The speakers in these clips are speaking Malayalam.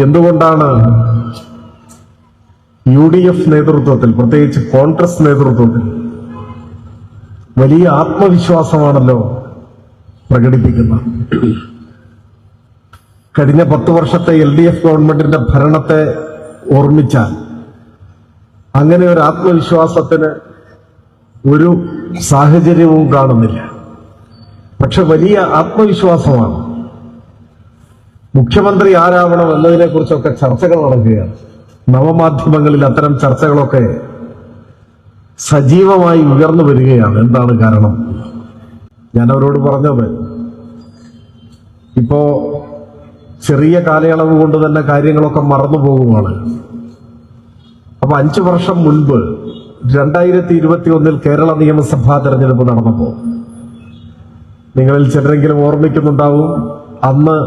എന്തുകൊണ്ടാണ് UDF നേതൃത്വത്തിൽ, പ്രത്യേകിച്ച് കോൺഗ്രസ് നേതൃത്വത്തിൽ വലിയ ആത്മവിശ്വാസമാണല്ലോ പ്രകടിപ്പിക്കുന്നത്? കഴിഞ്ഞ 10 വർഷത്തെ LDF ഗവൺമെന്റിന്റെ ഭരണത്തെ ഓർമ്മിച്ചാൽ അങ്ങനെ ഒരു ആത്മവിശ്വാസത്തിന് ഒരു സാഹചര്യവും കാണുന്നില്ല. പക്ഷെ വലിയ ആത്മവിശ്വാസമാണ്. മുഖ്യമന്ത്രി ആരാവണം എന്നതിനെ കുറിച്ചൊക്കെ ചർച്ചകൾ നടക്കുകയാണ്. നവമാധ്യമങ്ങളിൽ അത്തരം ചർച്ചകളൊക്കെ സജീവമായി ഉയർന്നു വരികയാണ്. എന്താണ് കാരണം? ഞാൻ അവരോട് പറഞ്ഞത്, ഇപ്പോ ചെറിയ കാലയളവ് കൊണ്ട് തന്നെ കാര്യങ്ങളൊക്കെ മറന്നു പോകുവാണ്. അപ്പൊ 5 വർഷം മുൻപ് 2021 കേരള നിയമസഭാ തെരഞ്ഞെടുപ്പ് നടന്നപ്പോ നിങ്ങളിൽ ചിലരെങ്കിലും ഓർമ്മിക്കുന്നുണ്ടാവും, അന്ന്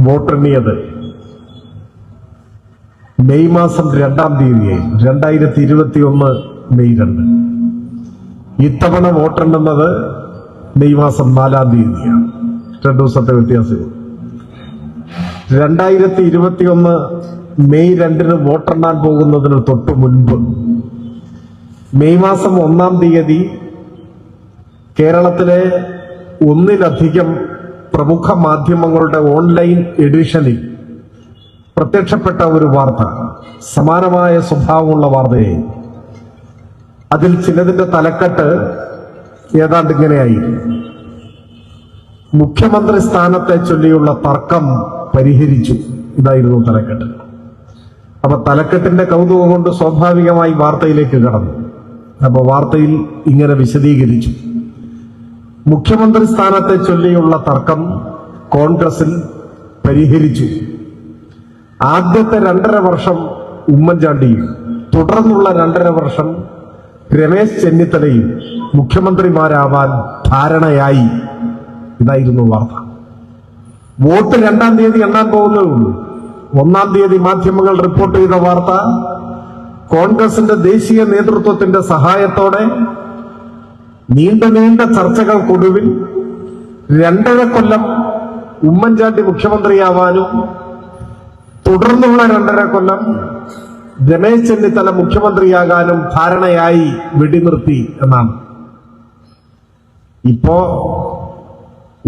വോട്ടെണ്ണിയത് മെയ് മാസം 2-ാം തീയതിയായി, 2021 മെയ് 2. ഇത്തവണ വോട്ടെണ്ണുന്നത് മെയ് മാസം 4-ാം തീയതിയാണ്. 2 ദിവസത്തെ വ്യത്യാസം. 2021 മെയ് 2 വോട്ടെണ്ണാൻ പോകുന്നതിന് തൊട്ട് മുൻപ് മെയ് മാസം 1-ാം തീയതി കേരളത്തിലെ 1-ലധികം പ്രമുഖ മാധ്യമങ്ങളുടെ ഓൺലൈൻ എഡിഷനിൽ പ്രത്യക്ഷപ്പെട്ട ഒരു വാർത്ത, സമാനമായ സ്വഭാവമുള്ള വാർത്തയായി. അതിൽ ചിലതിന്റെ തലക്കെട്ട് ഏതാണ്ട് ഇങ്ങനെയായി: മുഖ്യമന്ത്രി സ്ഥാനത്തെ ചൊല്ലിയുള്ള തർക്കം പരിഹരിച്ചു. ഇതായിരുന്നു തലക്കെട്ട്. അപ്പൊ തലക്കെട്ടിന്റെ കൗതുകം കൊണ്ട് സ്വാഭാവികമായി വാർത്തയിലേക്ക് കടന്നു. അപ്പൊ വാർത്തയിൽ ഇങ്ങനെ വിശദീകരിച്ചു: മുഖ്യമന്ത്രി സ്ഥാനത്തെ ചൊല്ലിയുള്ള തർക്കം കോൺഗ്രസിൽ പരിഹരിച്ചു. ആദ്യത്തെ 2.5 വർഷം ഉമ്മൻചാണ്ടിയും തുടർന്നുള്ള 2.5 വർഷം രമേശ് ചെന്നിത്തലയും മുഖ്യമന്ത്രിമാരാവാൻ ധാരണയായി. ഇതായിരുന്നു വാർത്ത. വോട്ട് 2-ാം തീയതി എണ്ണാൻ പോകുന്നേ ഉള്ളൂ. 1-ാം തീയതി മാധ്യമങ്ങൾ റിപ്പോർട്ട് ചെയ്ത വാർത്ത, കോൺഗ്രസിന്റെ ദേശീയ നേതൃത്വത്തിന്റെ സഹായത്തോടെ നീണ്ട ചർച്ചകൾക്കൊടുവിൽ 2.5 കൊല്ലം ഉമ്മൻചാണ്ടി മുഖ്യമന്ത്രിയാവാനും തുടർന്നുള്ള 2.5 കൊല്ലം രമേശ് ചെന്നിത്തല മുഖ്യമന്ത്രിയാകാനും ധാരണയായി, വെടിനിർത്തി എന്നാണ്. ഇപ്പോ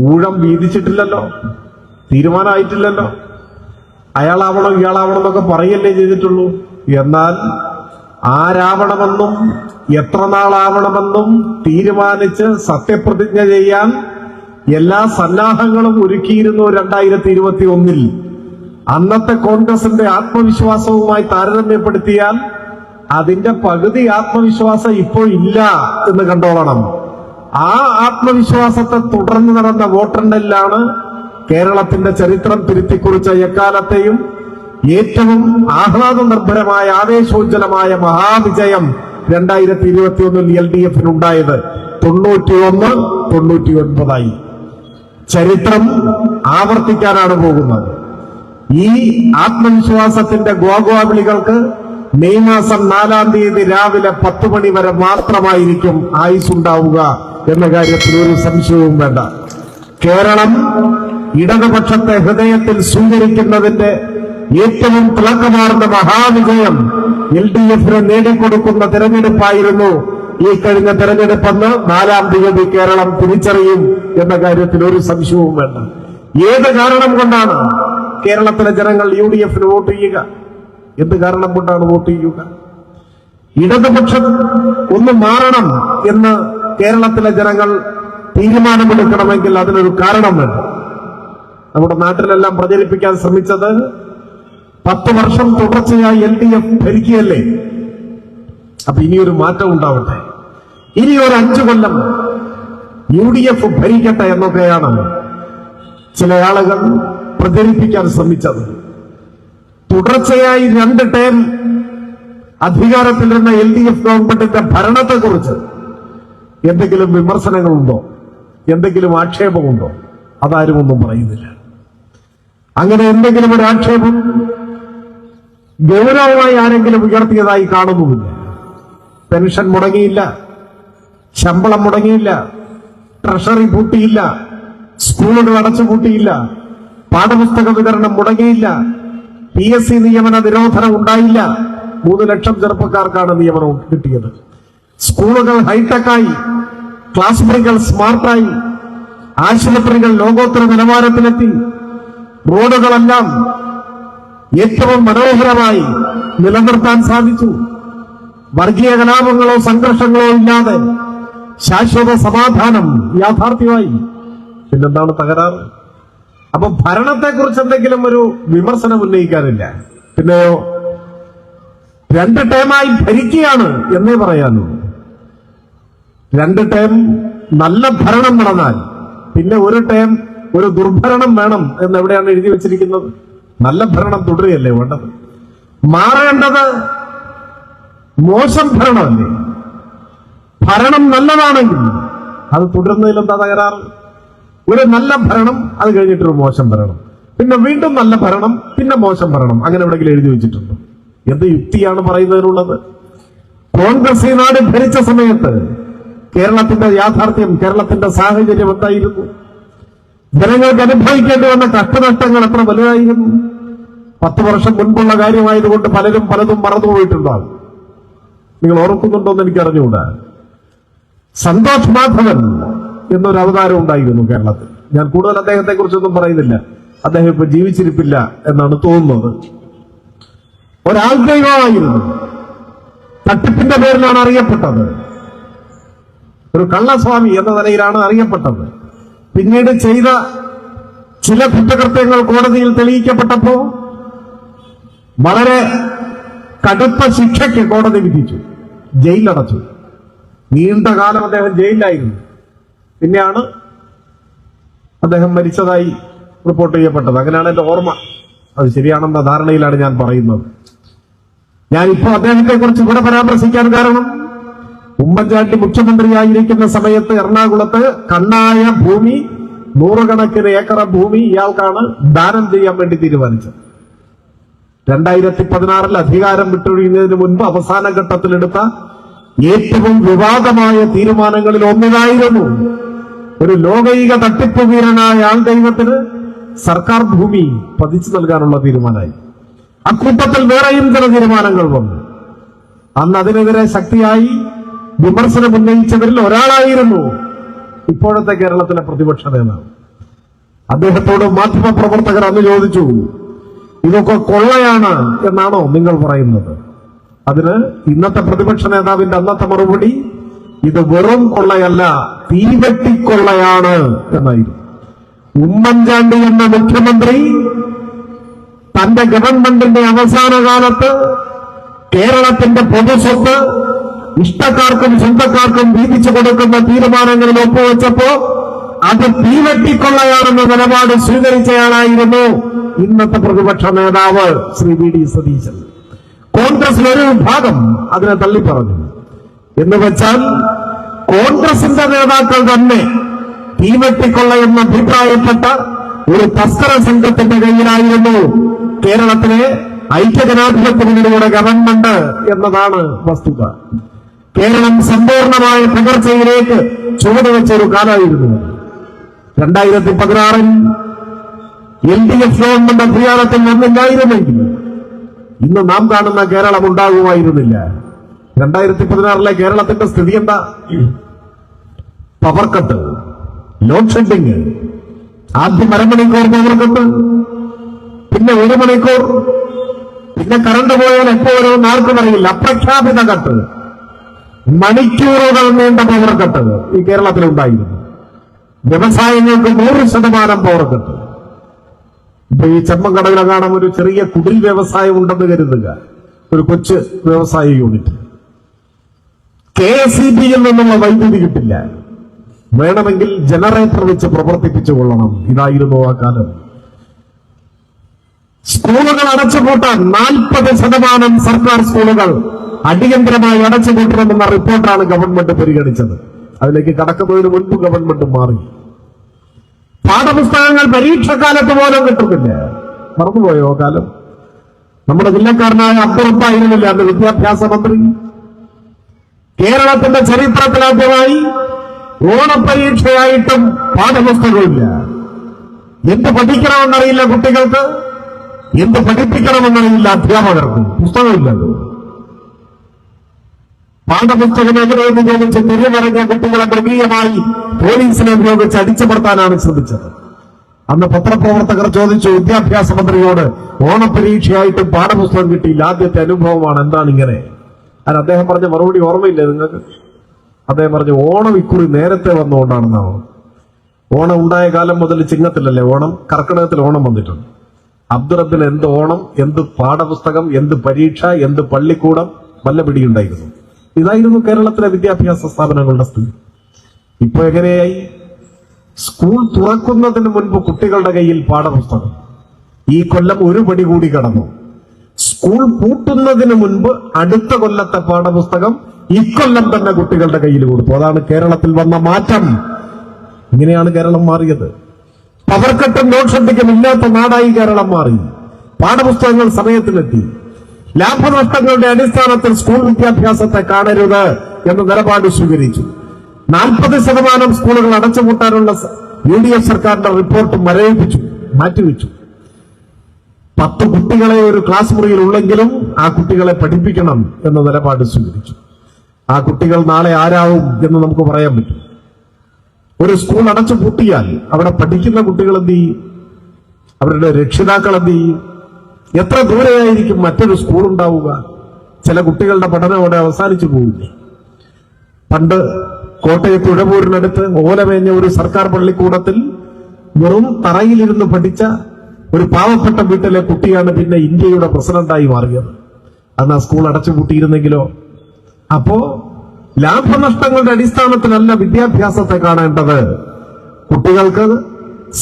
ഊഴം വീതിച്ചിട്ടില്ലല്ലോ, തീരുമാനമായിട്ടില്ലല്ലോ. അയാളാവണം ഇയാളാവണം എന്നൊക്കെ പറയല്ലേ ചെയ്തിട്ടുള്ളൂ. എന്നാൽ ആരാവണമെന്നും എത്ര നാളാവണമെന്നും തീരുമാനിച്ച് സത്യപ്രതിജ്ഞ ചെയ്യാൻ എല്ലാ സന്നാഹങ്ങളും ഒരുക്കിയിരുന്നു 2021. അന്നത്തെ കോൺഗ്രസിന്റെ ആത്മവിശ്വാസവുമായി താരതമ്യപ്പെടുത്തിയാൽ അതിന്റെ പകുതി ആത്മവിശ്വാസം ഇപ്പോൾ ഇല്ല എന്ന് കണ്ടോളണം. ആ ആത്മവിശ്വാസത്തെ തുടർന്ന് നടന്ന വോട്ടെണ്ണലിലാണ് കേരളത്തിന്റെ ചരിത്രം തിരുത്തിക്കുറിച്ച എക്കാലത്തെയും ഏറ്റവും ആഹ്ലാദ നിർഭരമായ ആവേശോജ്വലമായ മഹാവിജയം 2021 LDF-നുണ്ടായത്. 91-99 ചരിത്രം ആവർത്തിക്കാനാണ് പോകുന്നത്. ഈ ആത്മവിശ്വാസത്തിന്റെ ഗോഗോവിളികൾക്ക് മെയ് മാസം 4-ാം തീയതി രാവിലെ 10 മണി വരെ മാത്രമായിരിക്കും ആയുസ്സുണ്ടാവുക എന്ന കാര്യത്തിൽ ഒരു സംശയവും വേണ്ട. കേരളം ഇടതുപക്ഷത്തെ ഹൃദയത്തിൽ സ്വീകരിക്കുന്നതിന്റെ ഏറ്റവും തിളക്കമാർന്ന മഹാവിജയം LDF-ന് നേടിക്കൊടുക്കുന്ന തെരഞ്ഞെടുപ്പായിരുന്നു ഈ കഴിഞ്ഞ തെരഞ്ഞെടുപ്പെന്ന് 4-ാം തീയതി കേരളം തിരിച്ചറിയും എന്ന കാര്യത്തിൽ ഒരു സംശയവും വേണ്ട. ഏത് കാരണം കൊണ്ടാണ് കേരളത്തിലെ ജനങ്ങൾ UDF-ന് വോട്ട് ചെയ്യുക? എന്ത് കാരണം കൊണ്ടാണ് വോട്ട് ചെയ്യുക? ഇടതുപക്ഷം ഒന്ന് മാറണം എന്ന് കേരളത്തിലെ ജനങ്ങൾ തീരുമാനമെടുക്കണമെങ്കിൽ അതിനൊരു കാരണം വേണം. നമ്മുടെ നാട്ടിലെല്ലാം പ്രചരിപ്പിക്കാൻ ശ്രമിച്ചത് 10 വർഷം തുടർച്ചയായി LDF ഭരിക്കുകയല്ലേ, അപ്പൊ ഇനിയൊരു മാറ്റം ഉണ്ടാവട്ടെ, ഇനിയൊരു 5 കൊല്ലം UDF ഭരിക്കട്ടെ എന്നൊക്കെയാണ് ചില ആളുകൾ പ്രചരിപ്പിക്കാൻ ശ്രമിച്ചത്. തുടർച്ചയായി 2 ടേം അധികാരത്തിലിരുന്ന LDF ഗവൺമെന്റിന്റെ ഭരണത്തെക്കുറിച്ച് എന്തെങ്കിലും വിമർശനങ്ങളുണ്ടോ, എന്തെങ്കിലും ആക്ഷേപമുണ്ടോ? അതാരും ഒന്നും പറയുന്നില്ല. അങ്ങനെ എന്തെങ്കിലും ഒരു ആക്ഷേപം ഗൗരവമായി ആരെങ്കിലും ഉയർത്തിയതായി കാണുന്നുമില്ല. പെൻഷൻ മുടങ്ങിയില്ല, ശമ്പളം മുടങ്ങിയില്ല, ട്രഷറി പൂട്ടിയില്ല, സ്കൂളുകൾ അടച്ചുപൂട്ടിയില്ല, പാഠപുസ്തക വിതരണം മുടങ്ങിയില്ല. PSC നിയമന നിരോധനം ഉണ്ടായില്ല. 3 ലക്ഷം ചെറുപ്പക്കാർക്കാണ് നിയമനം കിട്ടിയത്. സ്കൂളുകൾ ഹൈടെക്കായി, ക്ലാസ് മുറികൾ സ്മാർട്ടായി, ആശുപത്രികൾ ലോകോത്തര നിലവാരത്തിലെത്തി, റോഡുകളെല്ലാം ഏറ്റവും മനോഹരമായി നിലനിർത്താൻ സാധിച്ചു. വർഗീയ കലാപങ്ങളോ സംഘർഷങ്ങളോ ഇല്ലാതെ ശാശ്വത സമാധാനം യാഥാർത്ഥ്യമായി. പിന്നെന്താണ് തകരാറ്? അപ്പൊ ഭരണത്തെക്കുറിച്ച് എന്തെങ്കിലും ഒരു വിമർശനം ഉന്നയിക്കാനില്ല. പിന്നെയോ 2 ടേമായി ഭരിക്കുകയാണ് എന്നേ പറയാനൂ. 2 ടേം നല്ല ഭരണം നടന്നാൽ പിന്നെ 1 ടേം ഒരു ദുർഭരണം വേണം എന്നെവിടെയാണ് എഴുതി വെച്ചിരിക്കുന്നത്? നല്ല ഭരണം തുടരുകയല്ലേ വേണ്ടത്? മാറേണ്ടത് മോശം ഭരണമല്ലേ? ഭരണം നല്ലതാണെങ്കിൽ അത് തുടരുന്നതിൽ എന്താ തകരാറ്? ഒരു നല്ല ഭരണം, അത് കഴിഞ്ഞിട്ടൊരു മോശം ഭരണം, പിന്നെ വീണ്ടും നല്ല ഭരണം, പിന്നെ മോശം ഭരണം, അങ്ങനെ എവിടെയെങ്കിലും എഴുതി വെച്ചിട്ടുണ്ടോ? എന്ത് യുക്തിയാണ് പറയുന്നതിനുള്ളത്? കോൺഗ്രസ് ഈ നാട് ഭരിച്ച സമയത്ത് കേരളത്തിന്റെ യാഥാർത്ഥ്യം, കേരളത്തിന്റെ സാഹചര്യം എന്തായിരുന്നു? ജനങ്ങൾക്ക് അനുഭവിക്കേണ്ടി വന്ന കഷ്ടനഷ്ടങ്ങൾ എത്ര വലുതായിരുന്നു? 10 വർഷം മുൻപുള്ള കാര്യമായതുകൊണ്ട് പലരും പലതും മറന്നുപോയിട്ടുണ്ടാകും. നിങ്ങൾ ഓർക്കുന്നുണ്ടോ എന്ന് എനിക്ക് അറിഞ്ഞുകൂടാ. സന്തോഷ് മാധവൻ എന്നൊരു അവതാരം ഉണ്ടായിരുന്നു കേരളത്തിൽ. ഞാൻ കൂടുതൽ അദ്ദേഹത്തെ കുറിച്ചൊന്നും പറയുന്നില്ല. അദ്ദേഹം ഇപ്പൊ ജീവിച്ചിരിപ്പില്ല എന്നാണ് തോന്നുന്നത്. ഒരാൾദൈവമായിരുന്നു. തട്ടിപ്പിന്റെ പേരിലാണ് അറിയപ്പെട്ടത്. ഒരു കള്ളസ്വാമി എന്ന നിലയിലാണ് അറിയപ്പെട്ടത്. പിന്നീട് ചെയ്ത ചില കുറ്റകൃത്യങ്ങൾ കോടതിയിൽ തെളിയിക്കപ്പെട്ടപ്പോ വളരെ കടുത്ത ശിക്ഷയ്ക്ക് കോടതി വിധിച്ചു, ജയിലടച്ചു. നീണ്ട കാലം അദ്ദേഹം ജയിലിലായിരുന്നു. പിന്നെയാണ് അദ്ദേഹം മരിച്ചതായി റിപ്പോർട്ട് ചെയ്യപ്പെട്ടത്. അങ്ങനെയാണ് എന്റെ ഓർമ്മ. അത് ശരിയാണെന്ന ധാരണയിലാണ് ഞാൻ പറയുന്നത്. ഞാനിപ്പോ അദ്ദേഹത്തെ കുറിച്ച് ഇവിടെ പരാമർശിക്കാൻ കാരണം, ഉമ്മൻചാണ്ടി മുഖ്യമന്ത്രിയായിരിക്കുന്ന സമയത്ത് എറണാകുളത്ത് കണ്ണായ ഭൂമി, 100 കണക്കിന് ഏക്കർ ഭൂമി ഇയാൾക്കാണ് ദാനം ചെയ്യാൻ വേണ്ടി തീരുമാനിച്ചത്. 2016 അധികാരം വിട്ടൊഴിയുന്നതിന് മുൻപ് അവസാന ഘട്ടത്തിലെടുത്ത ഏറ്റവും വിവാദമായ തീരുമാനങ്ങളിൽ ഒന്നിനായിരുന്നു ഒരു ലോകൈക തട്ടിപ്പ് വീരനായ ആൾ ദൈവത്തിന് സർക്കാർ ഭൂമി പതിച്ചു നൽകാനുള്ള തീരുമാനമായി. അക്കൂട്ടത്തിൽ വേറെയും ചില തീരുമാനങ്ങൾ വന്നു. അന്ന് അതിനെതിരെ ശക്തിയായി വിമർശനം ഉന്നയിച്ചവരിൽ ഒരാളായിരുന്നു ഇപ്പോഴത്തെ കേരളത്തിലെ പ്രതിപക്ഷ നേതാവ്. അദ്ദേഹത്തോട് മാധ്യമപ്രവർത്തകർ അന്ന് ചോദിച്ചു, ഇതൊക്കെ കൊള്ളയാണ് എന്നാണോ നിങ്ങൾ പറയുന്നത്? അതിന് ഇന്നത്തെ പ്രതിപക്ഷ നേതാവിന്റെ അന്നത്തെ മറുപടി, ഇത് വെറും കൊള്ളയല്ല, തീവെട്ടിക്കൊള്ളയാണ് എന്നായിരുന്നു. ഉമ്മൻചാണ്ടി എന്ന മുഖ്യമന്ത്രി തന്റെ ഗവൺമെന്റിന്റെ അവസാന കാലത്ത് കേരളത്തിന്റെ പൊതുസ്വത്ത് ഇഷ്ടക്കാർക്കും സ്വന്തക്കാർക്കും വീതിച്ചു കൊടുക്കുന്ന തീരുമാനങ്ങളിൽ ഒപ്പുവെച്ചപ്പോ അത് തീവെട്ടിക്കൊള്ളയാണെന്ന നിലപാട് സ്വീകരിച്ചയാളായിരുന്നു ഇന്നത്തെ പ്രതിപക്ഷ നേതാവ് ശ്രീ വി ഡി സതീശൻ. കോൺഗ്രസിലൊരു വിഭാഗം അതിനെ തള്ളിപ്പറഞ്ഞു. എന്ന് വെച്ചാൽ കോൺഗ്രസിന്റെ നേതാക്കൾ തന്നെ തീവെട്ടിക്കൊള്ളയെന്ന് അഭിപ്രായപ്പെട്ട ഒരു തസ്കര സംഘത്തിന്റെ കയ്യിലായിരുന്നു കേരളത്തിലെ ഐക്യജനാധിപത്യ മുന്നണിയുടെ ഗവൺമെന്റ് എന്നതാണ് വസ്തുത. കേരളം സമ്പൂർണമായ തകർച്ചയിലേക്ക് ചുവടുവെച്ചൊരു കാലമായിരുന്നു. 2016 LDF ഗവൺമെന്റ് അധികാരത്തിൽ വന്നില്ലായിരുന്നെങ്കിൽ ഇന്ന് നാം കാണുന്ന കേരളം ഉണ്ടാകുമായിരുന്നില്ല. 2016 കേരളത്തിന്റെ സ്ഥിതി എന്താ? Power cut, load shedding. ആദ്യം 1/2 മണിക്കൂർ പവർ കട്ട്, പിന്നെ 1 മണിക്കൂർ, പിന്നെ കറണ്ട് പോയാൽ എപ്പോ വരുമെന്ന് ആർക്കും അറിയില്ല. അപ്രഖ്യാപിത കട്ട്, മണിക്കൂറുകൾ നീണ്ട പവർ കട്ട് ഈ കേരളത്തിലുണ്ടായിരുന്നു. വ്യവസായങ്ങൾക്ക് 100% പവർ കട്ട്. ഇപ്പൊ ഈ ചെമ്മങ്കടവിലെ കാണാൻ ഒരു ചെറിയ കുടിൽ വ്യവസായം ഉണ്ടെന്ന് കരുതുക, ഒരു കൊച്ചു വ്യവസായ യൂണിറ്റ്. KSEB-യിൽ നിന്നുള്ള വൈദ്യുതി കിട്ടില്ല. വേണമെങ്കിൽ ജനറേറ്റർ വെച്ച് പ്രവർത്തിപ്പിച്ചു കൊള്ളണം. ഇതായിരുന്നു ആ കാലം. സ്കൂളുകൾ അടച്ചുപൂട്ടാൻ 40% സർക്കാർ സ്കൂളുകൾ അടിയന്തരമായി അടച്ചുപൂട്ടണമെന്ന റിപ്പോർട്ടാണ് ഗവൺമെന്റ് പരിഗണിച്ചത്. അതിലേക്ക് കടക്കുന്നതിന് മുൻപ് ഗവൺമെന്റ് മാറി. പാഠപുസ്തകങ്ങൾ പരീക്ഷക്കാലത്ത് പോലും കിട്ടുന്നില്ല. മറന്നുപോയോ കാലം? നമ്മുടെ ജില്ലക്കാരനായ അബ്ദുറപ്പായിരുന്നില്ല അന്ന് വിദ്യാഭ്യാസ മന്ത്രി. കേരളത്തിന്റെ ചരിത്രത്തിലാദ്യമായി ഓണപരീക്ഷയായിട്ടും പാഠപുസ്തകമില്ല. എന്ത് പഠിക്കണമെന്നറിയില്ല കുട്ടികൾക്ക്, എന്ത് പഠിപ്പിക്കണമെന്നറിയില്ല അധ്യാപകർക്ക്. പുസ്തകമില്ലല്ലോ. പാഠപുസ്തകം എങ്ങനെയെന്ന് ചോദിച്ച് തിരിമറിഞ്ഞ കുട്ടികളെ മൃഗീയമായി പോലീസിനെ ഉപയോഗിച്ച് അടിച്ചമർത്താനാണ് ശ്രമിച്ചത്. അന്ന് പത്രപ്രവർത്തകർ ചോദിച്ചു വിദ്യാഭ്യാസ മന്ത്രിയോട്, ഓണപരീക്ഷയായിട്ട് പാഠപുസ്തകം കിട്ടിയില്ല, ആദ്യത്തെ അനുഭവമാണ്, എന്താണ് ഇങ്ങനെ? അത് അദ്ദേഹം പറഞ്ഞ മറുപടി ഓർമ്മയില്ലേ നിങ്ങൾക്ക്? അദ്ദേഹം പറഞ്ഞു, ഓണം ഇക്കുറി നേരത്തെ വന്നുകൊണ്ടാണെന്നാണ്. ഓണം ഉണ്ടായ കാലം മുതൽ ചിങ്ങത്തിലല്ലേ ഓണം, കർക്കിടകത്തിൽ ഓണം വന്നിട്ടുണ്ട്. അബ്ദുറബിന് എന്ത് ഓണം, എന്ത് പാഠപുസ്തകം, എന്ത് പരീക്ഷ, എന്ത് പള്ളിക്കൂടം, വല്ല പിടിയുണ്ടായിരുന്നു. ഇതായിരുന്നു കേരളത്തിലെ വിദ്യാഭ്യാസ സ്ഥാപനങ്ങളുടെ സ്ഥിതി. ഇപ്പൊ എങ്ങനെയായി? സ്കൂൾ തുറക്കുന്നതിന് മുൻപ് കുട്ടികളുടെ കയ്യിൽ പാഠപുസ്തകം. ഈ കൊല്ലം ഒരു പടി കൂടി കടന്നു. സ്കൂൾ പൂട്ടുന്നതിന് മുൻപ് അടുത്ത കൊല്ലത്തെ പാഠപുസ്തകം ഇക്കൊല്ലം തന്നെ കുട്ടികളുടെ കയ്യിൽ കൊടുത്തു. അതാണ് കേരളത്തിൽ വന്ന മാറ്റം. ഇങ്ങനെയാണ് കേരളം മാറിയത്. പവർ കട്ടും നോട്ട് ഷെഡിങ്ങും ഇല്ലാത്ത നാടായി കേരളം മാറി. പാഠപുസ്തകങ്ങൾ സമയത്തിലെത്തി. ലാഭനഷ്ടങ്ങളുടെ അടിസ്ഥാനത്തിൽ സ്കൂൾ വിദ്യാഭ്യാസത്തെ കാണരുത് എന്ന നിലപാട് സ്വീകരിച്ചു. 40% സ്കൂളുകൾ അടച്ചുപൂട്ടാനുള്ള UDF സർക്കാരിന്റെ റിപ്പോർട്ട് മാറ്റിവെച്ചു. 10 കുട്ടികളെ ഒരു ക്ലാസ് മുറിയിൽ ഉള്ളെങ്കിലും ആ കുട്ടികളെ പഠിപ്പിക്കണം എന്ന നിലപാട് സ്വീകരിച്ചു. ആ കുട്ടികൾ നാളെ ആരാവും എന്ന് നമുക്ക് പറയാൻ പറ്റും. ഒരു സ്കൂൾ അടച്ചു പൂട്ടിയാൽ അവിടെ പഠിക്കുന്ന കുട്ടികൾ എന്ത് ചെയ്യും? അവരുടെ രക്ഷിതാക്കൾ എന്ത് ചെയ്യും? എത്ര ദൂരെയായിരിക്കും മറ്റൊരു സ്കൂൾ ഉണ്ടാവുക? ചില കുട്ടികളുടെ പഠനം അവിടെ അവസാനിച്ചു പോവില്ലേ? പണ്ട് കോട്ടയത്ത് ഉഴവൂരിനടുത്ത് ഓലമേഞ്ഞ ഒരു സർക്കാർ പള്ളിക്കൂടത്തിൽ വെറും തറയിലിരുന്ന് പഠിച്ച ഒരു പാവപ്പെട്ട വീട്ടിലെ കുട്ടിയാണ് പിന്നെ ഇന്ത്യയുടെ പ്രസിഡന്റായി മാറിയത്. അന്ന് ആ സ്കൂൾ അടച്ചുപൂട്ടിയിരുന്നെങ്കിലോ? അപ്പോ ലാഭനഷ്ടങ്ങളുടെ അടിസ്ഥാനത്തിലല്ല വിദ്യാഭ്യാസത്തെ കാണേണ്ടത്. കുട്ടികൾക്ക്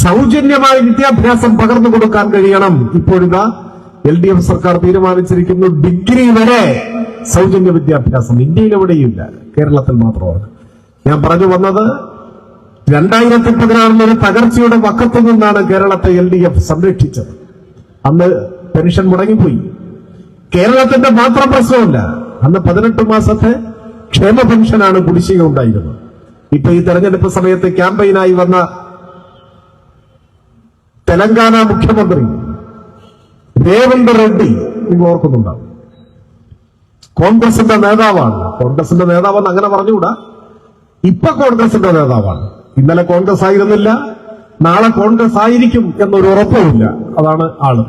സൗജന്യമായ വിദ്യാഭ്യാസം പകർന്നു കൊടുക്കാൻ കഴിയണം. ഇപ്പോഴിതാ LDF സർക്കാർ തീരുമാനിച്ചിരിക്കുന്നു, ഡിഗ്രി വരെ സൗജന്യ വിദ്യാഭ്യാസം. ഇന്ത്യയിൽ എവിടെയില്ല, കേരളത്തിൽ മാത്രമാണ്. ഞാൻ പറഞ്ഞു വന്നത്, 2016 ഒരു തകർച്ചയുടെ വക്കത്തു നിന്നാണ് കേരളത്തെ LDF സംരക്ഷിച്ചത്. അന്ന് പെൻഷൻ മുടങ്ങിപ്പോയി. കേരളത്തിന്റെ മാത്രം പ്രശ്നമല്ല, അന്ന് 18 മാസത്തെ ക്ഷേമ പെൻഷനാണ് കുടിശ്ശിക ഉണ്ടായിരുന്നത്. ഇപ്പൊ ഈ തെരഞ്ഞെടുപ്പ് സമയത്ത് ക്യാമ്പയിനായി വന്ന തെലങ്കാന മുഖ്യമന്ത്രി രേവന്ത് റെഡ്ഡി, നിങ്ങൾ ഓർക്കുന്നുണ്ടാവും, കോൺഗ്രസിന്റെ നേതാവാണ്. കോൺഗ്രസിന്റെ നേതാവെന്ന് അങ്ങനെ പറഞ്ഞുകൂടാ, ഇപ്പൊ കോൺഗ്രസിന്റെ നേതാവാണ്. ഇന്നലെ കോൺഗ്രസ് ആയിരുന്നില്ല, നാളെ കോൺഗ്രസ് ആയിരിക്കും എന്നൊരു ഉറപ്പുമില്ല. അതാണ് ആള്.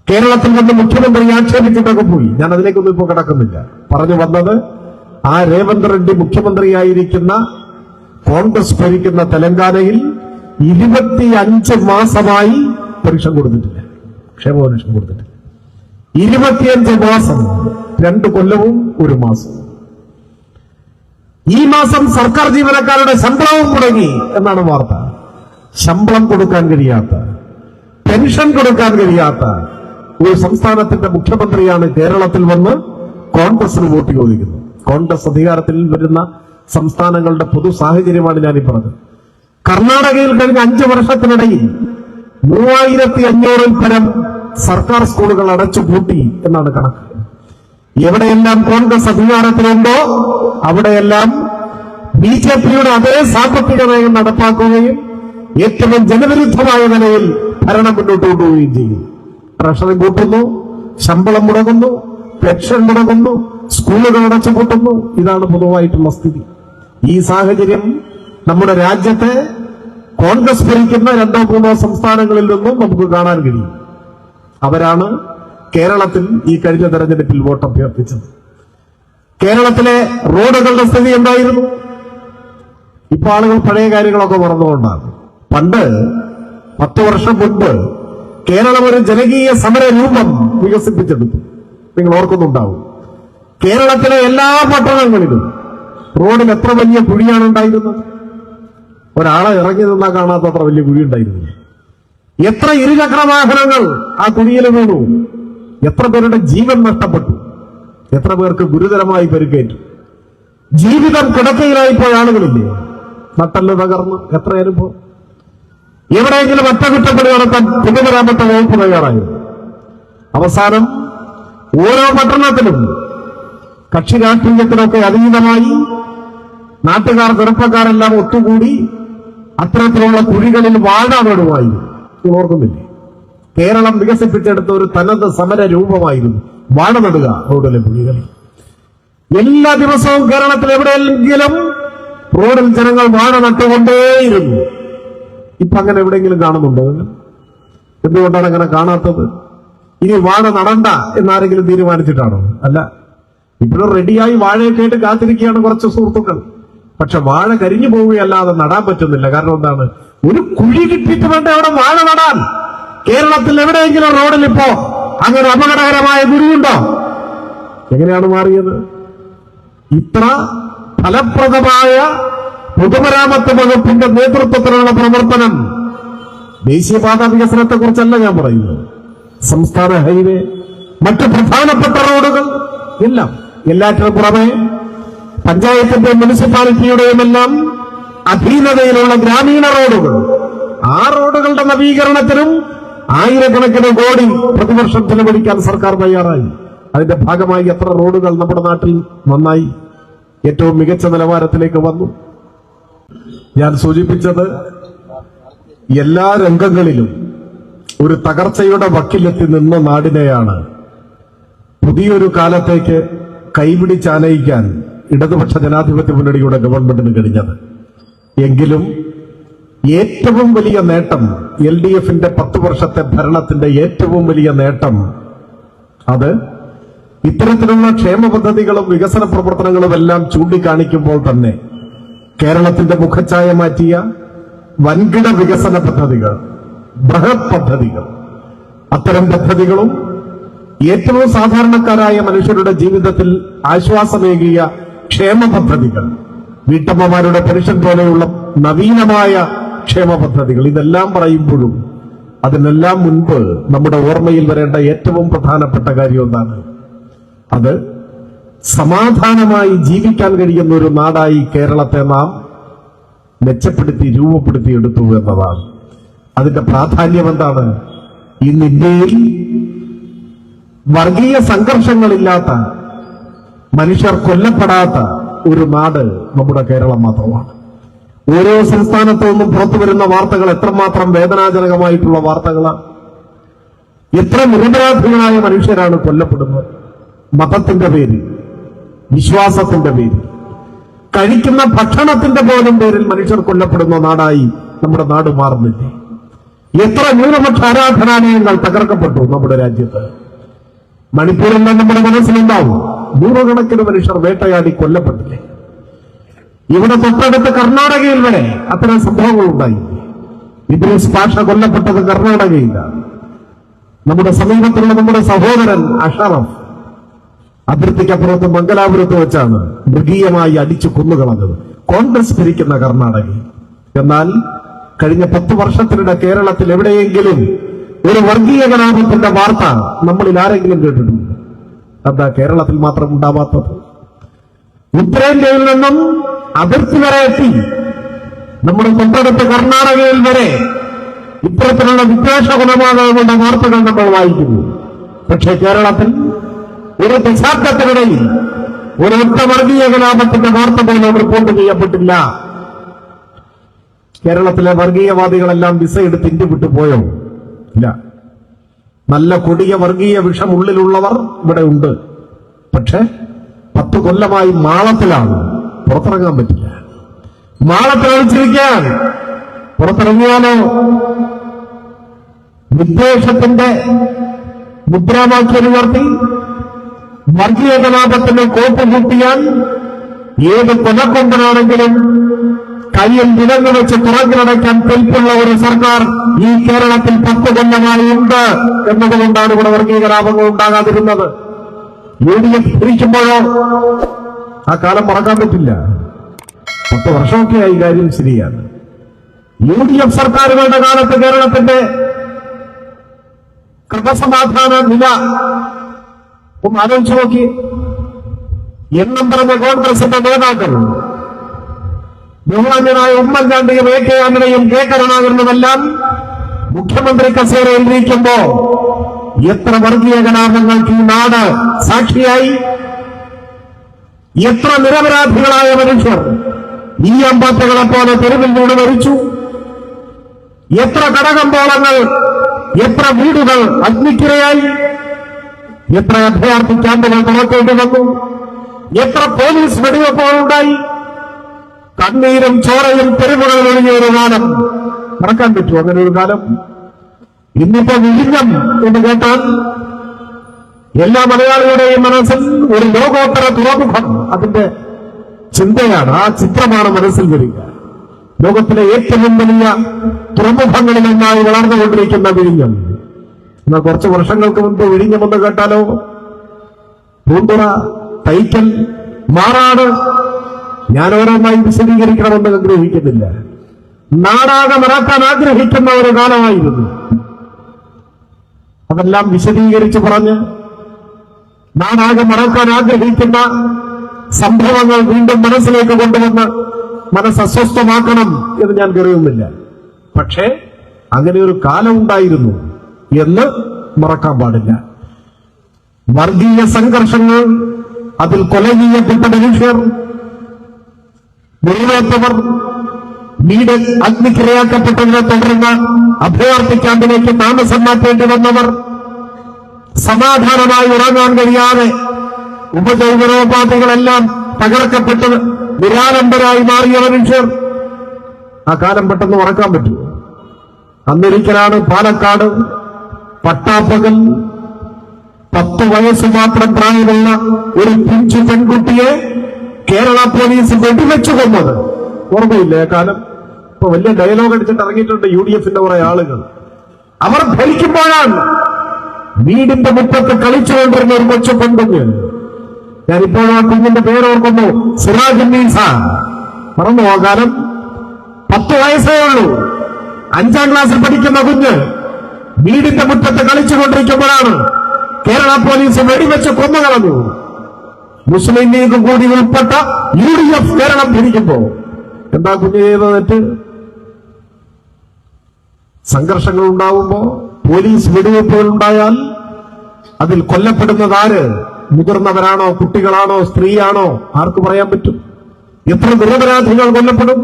കേരളത്തിൽ വന്ന് മുഖ്യമന്ത്രി ആക്ഷേപിച്ചിട്ടൊക്കെ പോയി. ഞാൻ അതിലേക്കൊന്നും ഇപ്പൊ കിടക്കുന്നില്ല. പറഞ്ഞു വന്നത്, ആ രേവന്ത് റെഡ്ഡി മുഖ്യമന്ത്രിയായിരിക്കുന്ന കോൺഗ്രസ് ഭരിക്കുന്ന തെലങ്കാനയിൽ 25 മാസമായി പെൻഷൻ കൊടുത്തിട്ടില്ല, ക്ഷേമ പെൻഷൻ കൊടുത്തിട്ടില്ല. 25 മാസം, 2 കൊല്ലവും 1 മാസം. ഈ മാസം സർക്കാർ ജീവനക്കാരുടെ ശമ്പളവും മുടങ്ങി എന്നാണ് വാർത്ത. ശമ്പളം കൊടുക്കാൻ കഴിയാത്ത, പെൻഷൻ കൊടുക്കാൻ കഴിയാത്ത ഒരു സംസ്ഥാനത്തിന്റെ മുഖ്യമന്ത്രിയാണ് കേരളത്തിൽ വന്ന് കോൺഗ്രസിന് വോട്ട് ചോദിക്കുന്നത്. കോൺഗ്രസ് അധികാരത്തിൽ വരുന്ന സംസ്ഥാനങ്ങളുടെ പൊതു സാഹചര്യമാണ് ഞാനീ പറഞ്ഞത്. കർണാടകയിൽ കഴിഞ്ഞ 5 വർഷത്തിനിടയിൽ 3500-ൽ പരം സർക്കാർ സ്കൂളുകൾ അടച്ചുപൂട്ടി എന്നാണ് കണക്ക്. എവിടെയെല്ലാം കോൺഗ്രസ് അധികാരത്തിലുണ്ടോ അവിടെയെല്ലാം BJPയുടെ അതേ സാമ്പത്തിക നയം നടപ്പാക്കുകയും ഏറ്റവും ജനവിരുദ്ധമായ നിലയിൽ ഭരണം മുന്നോട്ട് കൊണ്ടുപോവുകയും ചെയ്യും. ട്രഷറി കൂട്ടുന്നു, ശമ്പളം മുടങ്ങുന്നു, പെൻഷൻ മുടങ്ങുന്നു, സ്കൂളുകൾ അടച്ചുപൂട്ടുന്നു. ഇതാണ് പൊതുവായിട്ടുള്ള സ്ഥിതി. ഈ സാഹചര്യം നമ്മുടെ രാജ്യത്തെ കോൺഗ്രസ് ഭരിക്കുന്ന 2-3 സംസ്ഥാനങ്ങളിൽ നിന്നും നമുക്ക് കാണാൻ കഴിയും. അവരാണ് കേരളത്തിൽ ഈ കഴിഞ്ഞ തെരഞ്ഞെടുപ്പിൽ വോട്ട് അഭ്യർത്ഥിച്ചത്. കേരളത്തിലെ റോഡുകളുടെ സ്ഥിതി എന്തായിരുന്നു? ഇപ്പൊ ആളുകൾ പഴയ കാര്യങ്ങളൊക്കെ മറന്നുകൊണ്ടാണ്. പണ്ട് 10 വർഷം മുൻപ് കേരളം ഒരു ജനകീയ സമര രൂപം വികസിപ്പിച്ചെടുത്തു. നിങ്ങൾ ഓർക്കുന്നുണ്ടാവും. കേരളത്തിലെ എല്ലാ പട്ടണങ്ങളിലും റോഡിൽ എത്ര വലിയ കുഴിയാണ് ഉണ്ടായിരുന്നത്? ഒരാളെ ഇറങ്ങി നിന്നാ കാണാത്തത്ര വലിയ കുഴി ഉണ്ടായിരുന്നില്ല. എത്ര ഇരുചക്ര വാഹനങ്ങൾ ആ കുഴിയിൽ വീണു, എത്ര പേരുടെ ജീവൻ നഷ്ടപ്പെട്ടു, എത്ര പേർക്ക് ഗുരുതരമായി പരിക്കേറ്റു. ജീവിതം കിടക്കയിലായിപ്പോയ ആളുകളില്ലേ? നട്ടല് തകർന്ന് എത്ര അനുഭവം. എവിടെയെങ്കിലും അറ്റകുറ്റപ്പണി നടത്താൻ പൊതുമരാമത്ത് വകുപ്പ് തയ്യാറായിരുന്നു. അവസാനം ഓരോ പട്ടണത്തിലും കക്ഷി രാഷ്ട്രീയത്തിനൊക്കെ അതീതമായി നാട്ടുകാർ, ചെറുപ്പക്കാരെല്ലാം ഒത്തുകൂടി അത്തരത്തിലുള്ള കുഴികളിൽ വാഴ നടുവായി. നിങ്ങൾ ഓർക്കുന്നില്ലേ? കേരളം വികസിപ്പിച്ചെടുത്ത ഒരു തനത് സമര രൂപമായിരുന്നു വാഴ നടുക റോഡിലെ കുഴികൾ. എല്ലാ ദിവസവും കേരളത്തിൽ എവിടെയെങ്കിലും റോഡിൽ ജനങ്ങൾ വാഴ നട്ടുകൊണ്ടേയിരുന്നു. ഇപ്പൊ അങ്ങനെ എവിടെയെങ്കിലും കാണുന്നുണ്ടോ? എന്തുകൊണ്ടാണ് അങ്ങനെ കാണാത്തത്? ഇനി വാഴ നടണ്ട എന്നാരെങ്കിലും തീരുമാനിച്ചിട്ടാണോ? അല്ല, ഇപ്പോഴും റെഡിയായി വാഴയൊക്കെ ആയിട്ട് കാത്തിരിക്കുകയാണ് കുറച്ച് സുഹൃത്തുക്കൾ. പക്ഷെ വാഴ കരിഞ്ഞു പോവുകയല്ലാതെ നടാൻ പറ്റുന്നില്ല. കാരണം എന്താണ്? ഒരു കുഴി കിട്ടിയിട്ട് വേണ്ട അവിടെ വാഴ നടാൻ. കേരളത്തിൽ എവിടെയെങ്കിലും റോഡിൽ ഇപ്പോ അങ്ങനെ അപകടകരമായ കുഴിയുണ്ടോ? എങ്ങനെയാണ് മാറിയത്? ഇത്ര ഫലപ്രദമായ പൊതുമരാമത്ത് വകുപ്പിന്റെ നേതൃത്വത്തിലുള്ള പ്രവർത്തനം. ദേശീയപാത വികസനത്തെ കുറിച്ചല്ല ഞാൻ പറയുന്നത്. സംസ്ഥാന ഹൈവേ, മറ്റ് പ്രധാനപ്പെട്ട റോഡുകൾ എല്ലാം, എല്ലാറ്റിനും പുറമെ പഞ്ചായത്തിന്റെയും മുനിസിപ്പാലിറ്റിയുടെയും എല്ലാം അധീനതയിലുള്ള ഗ്രാമീണ റോഡുകൾ, ആ റോഡുകളുടെ നവീകരണത്തിനും ആയിരക്കണക്കിന് കോടി പ്രതിവർഷം ചെലവഴിക്കാൻ സർക്കാർ തയ്യാറായി. അതിന്റെ ഭാഗമായി എത്ര റോഡുകൾ നമ്മുടെ നാട്ടിൽ നന്നായി, ഏറ്റവും മികച്ച നിലവാരത്തിലേക്ക് വന്നു. ഞാൻ സൂചിപ്പിച്ചത് എല്ലാ രംഗങ്ങളിലും ഒരു തകർച്ചയുടെ വക്കിലെത്തി നിന്ന നാടിനെയാണ് പുതിയൊരു കാലത്തേക്ക് കൈപിടിച്ചാനയിക്കാൻ ഇടതുപക്ഷ ജനാധിപത്യ മുന്നണിയുടെ ഗവൺമെന്റിന് കഴിഞ്ഞത്. എങ്കിലും ഏറ്റവും വലിയ നേട്ടം, LDFന്റെ 10 വർഷത്തെ ഭരണത്തിന്റെ ഏറ്റവും വലിയ നേട്ടം, അത് ഇത്തരത്തിലുള്ള ക്ഷേമ പദ്ധതികളും വികസന പ്രവർത്തനങ്ങളും എല്ലാം ചൂണ്ടിക്കാണിക്കുമ്പോൾ തന്നെ കേരളത്തിന്റെ മുഖച്ഛായ മാറ്റിയ വൻകിട വികസന പദ്ധതികൾ, ബൃഹത് പദ്ധതികൾ, അത്തരം പദ്ധതികളും ഏറ്റവും സാധാരണക്കാരായ മനുഷ്യരുടെ ജീവിതത്തിൽ ആശ്വാസമേകിയ ക്ഷേമ പദ്ധതികൾ, വീട്ടമ്മമാരുടെ പെൻഷൻ പോലെയുള്ള നവീനമായ ക്ഷേമ പദ്ധതികൾ, ഇതെല്ലാം പറയുമ്പോഴും അതിനെല്ലാം മുൻപ് നമ്മുടെ ഓർമ്മയിൽ വരേണ്ട ഏറ്റവും പ്രധാനപ്പെട്ട കാര്യം എന്താണ്? അത് സമാധാനമായി ജീവിക്കാൻ കഴിയുന്ന ഒരു നാടായി കേരളത്തെ നാം മെച്ചപ്പെടുത്തി രൂപപ്പെടുത്തി എടുത്തു എന്നതാണ്. അതിന്റെ പ്രാധാന്യം എന്താണ്? ഇന്ന് ഇന്ത്യയിൽ വർഗീയ സംഘർഷങ്ങളില്ലാത്ത, മനുഷ്യർ കൊല്ലപ്പെടാത്ത ഒരു നാട് നമ്മുടെ കേരളം മാത്രമാണ്. ഓരോ സംസ്ഥാനത്തു നിന്നും പുറത്തു വരുന്ന വാർത്തകൾ എത്രമാത്രം വേദനാജനകമായിട്ടുള്ള വാർത്തകളാണ്. എത്ര നിരപരാധികളായ മനുഷ്യരാണ് കൊല്ലപ്പെടുന്നത്? മതത്തിന്റെ പേരിൽ, വിശ്വാസത്തിന്റെ പേരിൽ, കഴിക്കുന്ന ഭക്ഷണത്തിന്റെ പോലും പേരിൽ മനുഷ്യർ കൊല്ലപ്പെടുന്ന നാടായി നമ്മുടെ നാട് മാറുന്നില്ലേ? എത്ര ന്യൂനപക്ഷ ആരാധനാലയങ്ങൾ തകർക്കപ്പെട്ടു നമ്മുടെ രാജ്യത്ത്. മണിപ്പൂരിൽ നമ്മുടെ മനസ്സിലുണ്ടാവും, നൂറുകണക്കിന് മനുഷ്യർ വേട്ടയാടി കൊല്ലപ്പെട്ടില്ലേ? ഇവിടെ തൊട്ടടുത്ത് കർണാടകയിൽ വരെ അത്തരം സംഭവങ്ങൾ ഉണ്ടായി. ഇദ്രീസ് പാഷ കൊല്ലപ്പെട്ടത് കർണാടകയിലാണ്. നമ്മുടെ സമീപത്തുള്ള നമ്മുടെ സഹോദരൻ അഷറഫ് അതിർത്തിക്കപ്പുറത്ത് മംഗലാപുരത്ത് വെച്ചാണ് മൃഗീയമായി അടിച്ചു കൊന്നുകളഞ്ഞത്, കോൺഗ്രസ് ഭരിക്കുന്ന കർണാടകയിൽ. എന്നാൽ കഴിഞ്ഞ 10 വർഷത്തിനിടെ കേരളത്തിൽ എവിടെയെങ്കിലും ഒരു വർഗീയ കലാപത്തിന്റെ വാർത്ത നമ്മളിൽ ആരെങ്കിലും കേട്ടിട്ടുണ്ട്? എന്താ കേരളത്തിൽ മാത്രം ഉണ്ടാവാത്തത്? ഉത്തരേന്ത്യയിൽ നിന്നും അതിർത്തി വരെ എത്തി നമ്മുടെ തൊട്ടടുത്ത കർണാടകയിൽ വരെ ഇത്തരത്തിലുള്ള വിദ്വേഷ കൊലപാതകങ്ങളുടെ വാർത്തകൾ നമ്മൾ വായിക്കുന്നു. പക്ഷേ കേരളത്തിൽ ഒരു ദശാബ്ദത്തിനിടയിൽ ഒരൊറ്റ വർഗീയ കലാപത്തിന്റെ വാർത്ത പോലും റിപ്പോർട്ട് ചെയ്യപ്പെട്ടില്ല. കേരളത്തിലെ വർഗീയവാദികളെല്ലാം വിസ എടുത്ത് ഇന്ത്യ വിട്ടു പോയോ? ഇല്ല. നല്ല കൊടിയ വർഗീയ വിഷം ഉള്ളിലുള്ളവർ ഇവിടെ ഉണ്ട്. പക്ഷെ 10 കൊല്ലമായി മാളത്തിലാണ്, പുറത്തിറങ്ങാൻ പറ്റില്ല. മാളത്തിൽ ഒളിച്ചിരിക്കാൻ പുറത്തിറങ്ങിയാലോ വിദ്വേഷത്തിന്റെ മുദ്രാവാക്യം ഉയർത്തി വർഗീയ കലാപത്തിന് കോപ്പ് കൂട്ടിയാൽ ഏത് കൊലക്കൊമ്പനാണെങ്കിലും കയ്യിൽ വിലങ്ങ് വെച്ച് തുറങ്ങിലടയ്ക്കാൻ കെൽപ്പുള്ള ഒരു സർക്കാർ ഈ കേരളത്തിൽ 10 കൊല്ലമായി ഉണ്ട് എന്നതുകൊണ്ടാണ് ഇവിടെ വർഗീയ കലാപങ്ങൾ ഉണ്ടാകാതിരുന്നത്. UDF ഭരിക്കുമ്പോഴോ ആ കാലം മറക്കാൻ പറ്റില്ല. 10 വർഷമൊക്കെയായി കാര്യം ശരിയാണ്. UDF സർക്കാരുകളുടെ കാലത്ത് കേരളത്തിന്റെ ക്രമസമാധാന നില ഒന്ന് ആലോചിച്ചു നോക്കി. എണ്ണം പറഞ്ഞ കോൺഗ്രസിന്റെ നേതാക്കൾ, ബഹുമാന്യനായ ഉമ്മൻചാണ്ടിയും AK ആന്റണിയും K കരുണാകരനുമെല്ലാം മുഖ്യമന്ത്രി കസേരയിൽ ഇരിക്കുമ്പോ എത്ര വർഗീയ കലാപങ്ങൾക്ക് ഈ നാട് സാക്ഷിയായി, എത്ര നിരപരാധികളായ മനുഷ്യർ ഈ അമ്പാറ്റകളെ പോലെ തെരുവിൽ വീണ് മരിച്ചു, എത്ര കടകമ്പോളങ്ങൾ, എത്ര വീടുകൾ അഗ്നിക്കിരയായി, എത്ര അഭയാർത്ഥി ക്യാമ്പുകൾ തുറക്കേണ്ടി വന്നു, എത്ര പോലീസ് വെടിവെപ്പുകളുണ്ടായി, കണ്ണീരും ചോരയും തെരുവുകൾ ഒഴിഞ്ഞ ഒരു കാലം മറക്കാൻ പറ്റുമോ? അങ്ങനെ ഒരു കാലം. ഇന്നിപ്പോ വിഴിഞ്ഞം എന്ന് കേട്ടാൽ എല്ലാ മലയാളികളുടെയും മനസ്സിൽ ഒരു ലോകോത്തര തുറമുഖം, അതിന്റെ ചിന്തയാണ്, ആ ചിത്രമാണ് മനസ്സിൽ വരിക. ലോകത്തിലെ ഏറ്റവും വലിയ തുറമുഖങ്ങളിലൊന്നായി വളർന്നുകൊണ്ടിരിക്കുന്ന വിഴിഞ്ഞം. എന്നാൽ കുറച്ച് വർഷങ്ങൾക്ക് മുൻപ് വിഴിഞ്ഞമെന്ന് കേട്ടാലോ പൂന്തുറ, തൈക്കൽ, മാറാട്, ഞാൻ ഓരോന്നായി വിശദീകരിക്കണമെന്ന് ആഗ്രഹിക്കുന്നില്ല. നാടാകെ മറക്കാൻ ആഗ്രഹിക്കുന്ന ഒരു കാലമായിരുന്നു. അതെല്ലാം വിശദീകരിച്ച് പറഞ്ഞ് നാടാകെ മറക്കാൻ ആഗ്രഹിക്കുന്ന സംഭവങ്ങൾ വീണ്ടും മനസ്സിലേക്ക് കൊണ്ടുവന്ന് മനസ്സ് അസ്വസ്ഥമാക്കണം എന്ന് ഞാൻ കരുതുന്നില്ല. പക്ഷേ അങ്ങനെ ഒരു കാലം ഉണ്ടായിരുന്നു എന്ന് മറക്കാൻ പാടില്ല. വർഗീയ സംഘർഷങ്ങൾ, അതിൽ കൊല ചെയ്യപ്പെട്ട മനുഷ്യർ, മുറിവേറ്റവർ, വീട് അഗ്നിക്കിരയാക്കപ്പെട്ടതിനെ തുടർന്ന് അഭയാർത്ഥി ക്യാമ്പിലേക്ക് താമസം മാറ്റേണ്ടി വന്നവർ, സമാധാനമായി ഉറങ്ങാൻ കഴിയാതെ ഉപജീവനോപാധികളെല്ലാം തകർക്കപ്പെട്ട് നിരാലംബരായി മാറിയ മനുഷ്യർ. ആ കാലം പെട്ടെന്ന് മറക്കാൻ പറ്റുമോ? അന്നൊരിക്കലാണ് പാലക്കാട് പട്ടാപ്പകൽ 10 വയസ്സ് മാത്രം പ്രായമുള്ള ഒരു പിഞ്ചു പെൺകുട്ടിയെ കേരള പോലീസ് വെടിവെച്ചു കൊന്നത്. ഓർമ്മയില്ലേ ആ കാലം? ഇപ്പൊ വലിയ ഡയലോഗ് അടിച്ചിട്ട് ഇറങ്ങിയിട്ടുണ്ട് UDF-ന്റെ കുറെ ആളുകൾ. അവർ ഭരിക്കുമ്പോഴാണ് വീടിന്റെ മുറ്റത്ത് കളിച്ചുകൊണ്ടിരുന്ന ഒരു കൊച്ചു പെൺകുഞ്ഞ്. ഞാനിപ്പോഴും ആ കുഞ്ഞിന്റെ പേരോർക്കുന്നു, സിറാജുന്നീസ. മറന്നു ആ കാലം? 10 വയസ്സേ ഉള്ളൂ. 5ാം ക്ലാസ്സിൽ പഠിക്കുന്ന കുഞ്ഞ് വീടിന്റെ മുറ്റത്ത് കളിച്ചുകൊണ്ടിരിക്കുമ്പോഴാണ് കേരള പോലീസ് വെടിവെച്ച് കൊന്നുകളഞ്ഞു. മുസ്ലിം ലീഗ് കൂടി ഉൾപ്പെട്ട UDF കേരളം ഭരിക്കുമ്പോ എന്താ കുഞ്ഞ് ചെയ്ത തെറ്റ്? സംഘർഷങ്ങൾ ഉണ്ടാവുമ്പോ, പോലീസ് വെടിവെപ്പുകൾ ഉണ്ടായാൽ അതിൽ കൊല്ലപ്പെടുന്നത് ആര്? മുതിർന്നവരാണോ, കുട്ടികളാണോ, സ്ത്രീയാണോ? ആർക്ക് പറയാൻ പറ്റും? എത്ര നിരപരാധികൾ കൊല്ലപ്പെടും?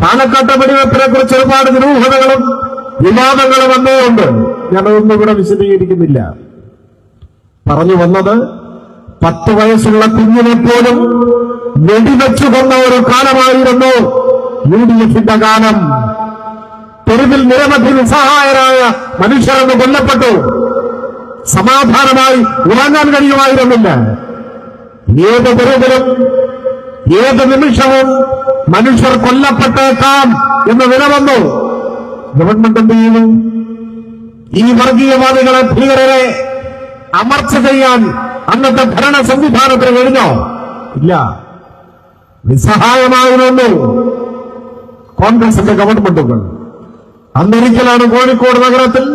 പാലക്കാട്ടെ വെടിവെപ്പിനെ കുറിച്ച് ഒരുപാട് നിരൂപണങ്ങളും വിവാദങ്ങളും വന്നതുകൊണ്ട് ഞാനതൊന്നും ഇവിടെ വിശദീകരിക്കുന്നില്ല. പറഞ്ഞു വന്നത്, 10 വയസ്സുള്ള കുഞ്ഞിനെ പോലും വെടിവെച്ചു കൊന്ന ഒരു കാലമായിരുന്നു UDF-ന്റെ കാലം. തെരുവിൽ നിരവധി നിസ്സഹായരായ മനുഷ്യരെന്ന് കൊല്ലപ്പെട്ടു. സമാധാനമായി ഉറങ്ങാൻ കഴിയുമായിരുന്നില്ല. ഏത് തെരുവിലും ഏത് നിമിഷവും മനുഷ്യർ കൊല്ലപ്പെട്ടേക്കാം എന്ന് നില വന്നു. ഗവൺമെന്റ് എന്ത് ചെയ്യുന്നു? ഈ വർഗീയവാദികളെ, ഭീകരരെ അമർച്ച ചെയ്യാൻ അന്നത്തെ ഭരണ സംവിധാനത്തിന് കഴിഞ്ഞോ? ഇല്ല. നിസ്സഹായമായിരുന്നു കോൺഗ്രസിന്റെ ഗവൺമെന്റുകൾ. അന്നൊരിക്കലാണ് കോഴിക്കോട് നഗരത്തിൽ